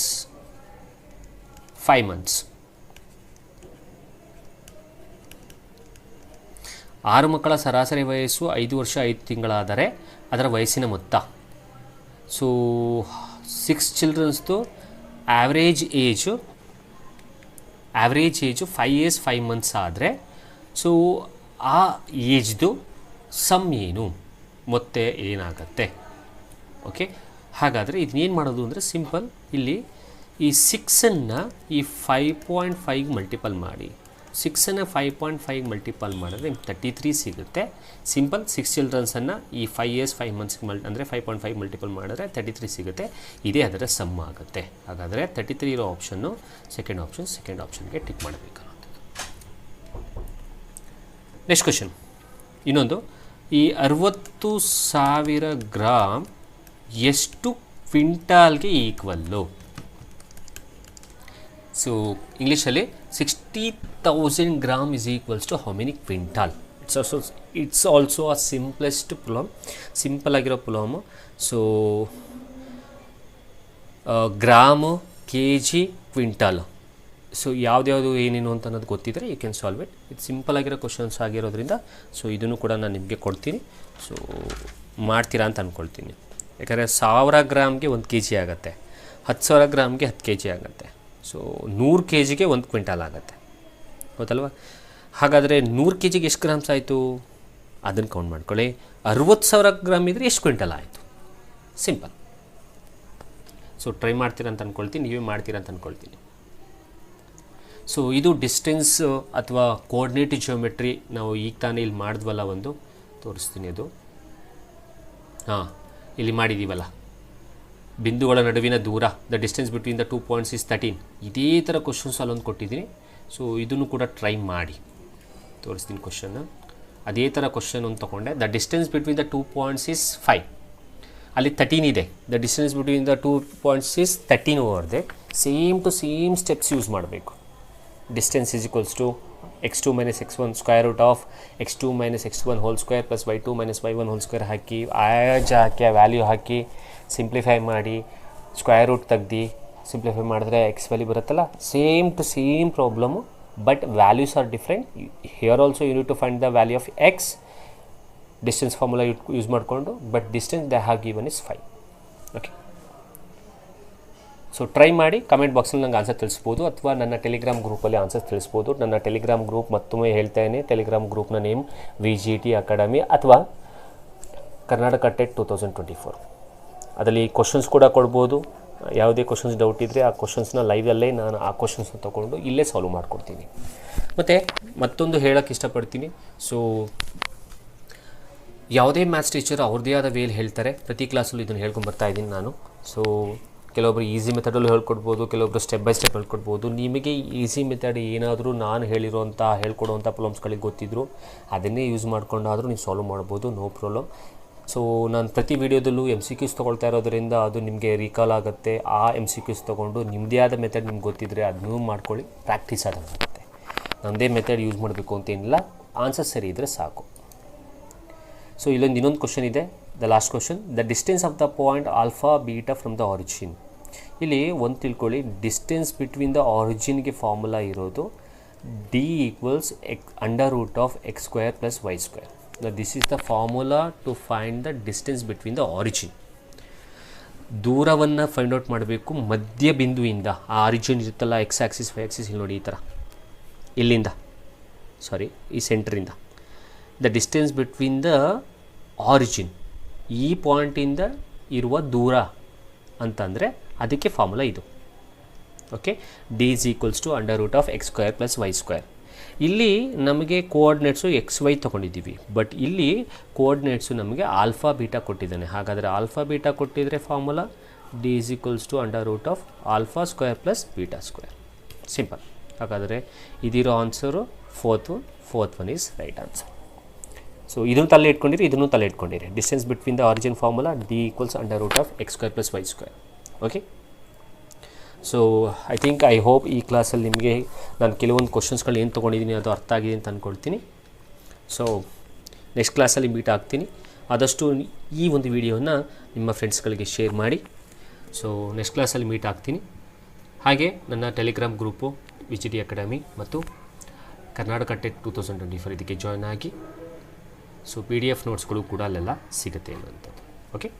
5 months. 6 ಮಕ್ಕಳ ಸರಾಸರಿ ವಯಸ್ಸು 5 ವರ್ಷ 5 ತಿಂಗಳಾದರೆ ಅದರ ವಯಸ್ಸಿನ ಮೊತ್ತ. ಸೊ 6 ಚಿಲ್ಡ್ರನ್ಸ್ದು ಆವ್ರೇಜ್ ಏಜು 5 years 5 months ಆದರೆ, ಸೊ ಆ ಏಜ್ದು ಸಮ್ ಏನು, ಮೊತ್ತ ಏನಾಗತ್ತೆ? ಓಕೆ, ಹಾಗಾದರೆ ಇದನ್ನೇನು ಮಾಡೋದು ಅಂದರೆ ಸಿಂಪಲ್. ಇಲ್ಲಿ ಈ 6ಅನ್ನು ಈ 5.5 ಮಲ್ಟಿಪಲ್ ಮಾಡಿ. 6ಅನ್ನು 5.5 ಮಲ್ಟಿಪಲ್ ಮಾಡಿದ್ರೆ 33 ಸಿಗುತ್ತೆ. ಸಿಂಪಲ್. 6 ಚಿಲ್ಡ್ರನ್ಸನ್ನು ಈ 5 years 5 months ಅಂದರೆ 5.5 ಮಲ್ಟಿಪಲ್ ಮಾಡಿದ್ರೆ 33 ಸಿಗುತ್ತೆ. ಇದೇ ಅದರ ಸಮ್ ಆಗುತ್ತೆ. ಹಾಗಾದರೆ 33 ಇರೋ ಆಪ್ಷನ್ನು ಸೆಕೆಂಡ್ ಆಪ್ಷನ್ಗೆ ಟಿಕ್ ಮಾಡಬೇಕು ಅನ್ನೋದು. ನೆಕ್ಸ್ಟ್ ಕ್ವಶನ್ ಇನ್ನೊಂದು, ಈ 60,000 ಗ್ರಾಮ್ ಎಷ್ಟು ಕ್ವಿಂಟಾಲ್ಗೆ ಈಕ್ವಲ್ಲು? ಸೊ ಇಂಗ್ಲೀಷಲ್ಲಿ 60,000 gram is equals to how many quintal? It's also a simplest problem, simple ಆಗಿರೋ problem. So gram, K G, quintal, so ಯಾವ್ದ್ಯಾವುದು ಏನೇನು ಅಂತ ಅನ್ನೋದು ಗೊತ್ತಿದ್ದರೆ ಯು ಕ್ಯಾನ್ ಸಾಲ್ವ್ ಇಟ್. ಇದು ಸಿಂಪಲ್ ಆಗಿರೋ ಕ್ವಶನ್ಸ್ ಆಗಿರೋದ್ರಿಂದ ಸೊ ಇದನ್ನು ಕೂಡ ನಾನು ನಿಮಗೆ ಕೊಡ್ತೀನಿ. ಸೊ ಮಾಡ್ತೀರಾ ಅಂತ ಅಂದ್ಕೊಳ್ತೀನಿ. ಯಾಕಂದರೆ 1000 ಗ್ರಾಮ್ಗೆ 1 kg ಆಗುತ್ತೆ, 10,000 ಗ್ರಾಮ್ಗೆ 10 kg ಆಗುತ್ತೆ. ಸೊ 100 kgಗೆ 1 ಕ್ವಿಂಟಾಲ್ ಆಗುತ್ತೆ, ಗೊತ್ತಲ್ವ? ಹಾಗಾದರೆ 100 kgಗೆ ಎಷ್ಟು ಗ್ರಾಮ್ಸ್ ಆಯಿತು ಅದನ್ನು ಕೌಂಟ್ ಮಾಡ್ಕೊಳ್ಳಿ. 60,000 ಗ್ರಾಮ್ ಇದ್ದರೆ ಎಷ್ಟು ಕ್ವಿಂಟಲ್ ಆಯಿತು? ಸಿಂಪಲ್. ಸೊ ಟ್ರೈ ಮಾಡ್ತೀರಾ ಅಂತ ಅಂದ್ಕೊಳ್ತೀನಿ, ನೀವೇ ಮಾಡ್ತೀರಾ ಅಂತ ಅಂದ್ಕೊಳ್ತೀನಿ. ಸೊ ಇದು ಡಿಸ್ಟೆನ್ಸ್ ಅಥವಾ ಕೋಆರ್ಡಿನೇಟ್ ಜಿಯೋಮೆಟ್ರಿ. ನಾವು ಈಗ ತಾನೇ ಇಲ್ಲಿ ಮಾಡಿದ್ವಲ್ಲ, ಒಂದು ತೋರಿಸ್ತೀನಿ. ಅದು ಇಲ್ಲಿ ಮಾಡಿದ್ದೀವಲ್ಲ, ಬಿಂದುಗಳ ನಡುವಿನ ದೂರ, the distance between the 2 points is 13. ಇದೇ ಥರ ಕ್ವಶನ್ಸ್ ಅಲ್ಲೊಂದು ಕೊಟ್ಟಿದ್ದೀನಿ. ಸೊ ಇದನ್ನು ಕೂಡ ಟ್ರೈ ಮಾಡಿ ತೋರಿಸ್ತೀನಿ ಕ್ವಶನ್ನ. ಅದೇ ಥರ ಕ್ವಶನ್ ಒಂದು ತೊಗೊಂಡೆ. The distance between the 2 points is 5. ಅಲ್ಲಿ 13 ಇದೆ. The distance between the 2 points is 13 over there. Same to same steps use ಮಾಡಬೇಕು. Distance is equals to x2 minus x1 square root of x2 minus x1 whole square plus y2 minus y1 whole square ಹಾಕಿ, ಆಯಾಜ ಹಾಕಿ, ಆ value ಹಾಕಿ simplify ಮಾಡಿ, square root ತೆಗ್ದು simplify ಮಾಡಿದ್ರೆ x value ಬರುತ್ತಲ್ಲ. Same to same problem, but values are different. Here also you need to find the value of x, distance formula use ಮಾಡಿಕೊಂಡು, but distance they have given is 5. Okay, so try ಮಾಡಿ. Comment ಬಾಕ್ಸಲ್ಲಿ ನಂಗೆ answer ತಿಳಿಸ್ಬೋದು, ಅಥವಾ ನನ್ನ Telegram ಗ್ರೂಪಲ್ಲಿ answer ತಿಳಿಸ್ಬೋದು. ನನ್ನ Telegram group ಮತ್ತೊಮ್ಮೆ ಹೇಳ್ತೇನೆ, ಟೆಲಿಗ್ರಾಮ್ ಗ್ರೂಪ್ನ ನೇಮ್ VGT ಅಕಾಡೆಮಿ ಅಥವಾ ಕರ್ನಾಟಕ ಟೆಟ್ 2024. ಅದರಲ್ಲಿ ಕ್ವಶನ್ಸ್ ಕೂಡ ಕೊಡ್ಬೋದು. ಯಾವುದೇ ಕ್ವಶನ್ಸ್ ಡೌಟ್ ಇದ್ದರೆ ಆ ಕ್ವಶನ್ಸ್ನ ಲೈವಲ್ಲೇ ನಾನು ಆ ಕ್ವಶನ್ಸ್ನ ತೊಗೊಂಡು ಇಲ್ಲೇ ಸಾಲ್ವ್ ಮಾಡಿಕೊಡ್ತೀನಿ. ಮತ್ತು ಮತ್ತೊಂದು ಹೇಳೋಕ್ಕೆ ಇಷ್ಟಪಡ್ತೀನಿ. ಸೊ ಯಾವುದೇ ಮ್ಯಾಥ್ಸ್ ಟೀಚರ್ ಅವ್ರದ್ದೇ ಆದ ವೇಲಿ ಹೇಳ್ತಾರೆ. ಪ್ರತಿ ಕ್ಲಾಸಲ್ಲೂ ಇದನ್ನು ಹೇಳ್ಕೊಂಡು ಬರ್ತಾಯಿದ್ದೀನಿ ನಾನು. ಸೊ ಕೆಲವೊಬ್ರು ಈಸಿ ಮೆಥಡಲ್ಲೂ ಹೇಳ್ಕೊಡ್ಬೋದು, ಕೆಲವೊಬ್ರು ಸ್ಟೆಪ್ ಬೈ ಸ್ಟೆಪ್ ಹೇಳ್ಕೊಡ್ಬೋದು. ನಿಮಗೆ ಈಸಿ ಮೆಥಡ್ ಏನಾದರೂ ನಾನು ಹೇಳ್ಕೊಡುವಂಥ ಪ್ರಾಬ್ಲಮ್ಸ್ಗಳಿಗೆ ಗೊತ್ತಿದ್ರು ಅದನ್ನೇ ಯೂಸ್ ಮಾಡ್ಕೊಂಡಾದರೂ ನೀವು ಸಾಲ್ವ್ ಮಾಡ್ಬೋದು, ನೋ ಪ್ರಾಬ್ಲಮ್. ಸೊ ನಾನು ಪ್ರತಿ ವೀಡಿಯೋದಲ್ಲೂ MCQs ತೊಗೊಳ್ತಾ ಇರೋದರಿಂದ ಅದು ನಿಮಗೆ ರೀಕಾಲ್ ಆಗುತ್ತೆ. ಆ MCQs ತೊಗೊಂಡು ನಿಮ್ಮದೇ ಆದ ಮೆಥಡ್ ನಿಮ್ಗೆ ಗೊತ್ತಿದ್ದರೆ ಅದನ್ನೂ ಮಾಡ್ಕೊಳ್ಳಿ, ಪ್ರಾಕ್ಟೀಸ್ ಆಗುತ್ತೆ. ನಮ್ಮದೇ ಮೆಥಡ್ ಯೂಸ್ ಮಾಡಬೇಕು ಅಂತೇನಿಲ್ಲ, ಆನ್ಸರ್ ಸರಿ ಇದ್ದರೆ ಸಾಕು. ಸೊ ಇನ್ನೊಂದು ಕ್ವಶನ್ ಇದೆ, the last question. The distance of the point alpha beta from the origin. ಇಲ್ಲಿ ಒಂದು ತಿಳ್ಕೊಳ್ಳಿ, ಡಿಸ್ಟೆನ್ಸ್ ಬಿಟ್ವೀನ್ ದ ಆರಿಜಿನ್ಗೆ ಫಾರ್ಮುಲಾ ಇರೋದು D = x² + y². This is the formula to find the distance between the origin. ದೂರವನ್ನು find out ಮಾಡಬೇಕು ಮಧ್ಯ ಬಿಂದುವಿಂದ. ಆ origin ಇರುತ್ತಲ್ಲ, X ಆ್ಯಕ್ಸಿಸ್ Y ಆ್ಯಕ್ಸಿಸ್, ಇಲ್ಲಿ ನೋಡಿ ಈ ಥರ, ಇಲ್ಲಿಂದ ಈ ಸೆಂಟ್ರಿಂದ the distance between the origin, ಈ ಪಾಯಿಂಟಿಂದ ಇರುವ ದೂರ ಅಂತಂದರೆ ಅದಕ್ಕೆ ಫಾರ್ಮುಲಾ ಇದು. Okay, D = x² + y². ಇಲ್ಲಿ ನಮಗೆ ಕೋಆರ್ಡಿನೇಟ್ಸು XY ತೊಗೊಂಡಿದ್ದೀವಿ, ಬಟ್ ಇಲ್ಲಿ ಕೋಆರ್ಡಿನೇಟ್ಸು ನಮಗೆ ಆಲ್ಫಾ ಬೀಟಾ ಕೊಟ್ಟಿದ್ದಾನೆ. ಹಾಗಾದರೆ ಆಲ್ಫಾ ಬೀಟಾ ಕೊಟ್ಟಿದ್ದರೆ ಫಾರ್ಮುಲಾ D = α² + β². ಸಿಂಪಲ್. ಹಾಗಾದರೆ ಇದಿರೋ answer fourth one is right answer. So ಇದನ್ನು ತಲೆ ಇಟ್ಕೊಂಡಿರಿ, distance between the origin formula D = x² + y². Okay, so I hope ಈ ಕ್ಲಾಸಲ್ಲಿ ನಿಮಗೆ ನಾನು ಕೆಲವೊಂದು ಕ್ವಶನ್ಸ್ಗಳು ಏನು ತೊಗೊಂಡಿದ್ದೀನಿ ಅದು ಅರ್ಥ ಆಗಿದೆ ಅಂತ ಅಂದ್ಕೊಳ್ತೀನಿ. ಸೊ ನೆಕ್ಸ್ಟ್ ಕ್ಲಾಸಲ್ಲಿ ಮೀಟ್ ಆಗ್ತೀನಿ. ಆದಷ್ಟು ಈ ಒಂದು ವಿಡಿಯೋನ ನಿಮ್ಮ ಫ್ರೆಂಡ್ಸ್ಗಳಿಗೆ ಶೇರ್ ಮಾಡಿ. ಸೊ ನೆಕ್ಸ್ಟ್ ಕ್ಲಾಸಲ್ಲಿ ಮೀಟ್ ಆಗ್ತೀನಿ. ಹಾಗೆ ನನ್ನ ಟೆಲಿಗ್ರಾಮ್ ಗ್ರೂಪು VGD ಅಕಾಡೆಮಿ ಮತ್ತು ಕರ್ನಾಟಕ ಟೆಟ್ 2024 ಇದಕ್ಕೆ ಜಾಯ್ನ್ ಆಗಿ. ಸೊ PDF ನೋಟ್ಸ್ಗಳು ಕೂಡ ಅಲ್ಲೆಲ್ಲ ಸಿಗುತ್ತೆ ಅನ್ನೋಂಥದ್ದು. ಓಕೆ.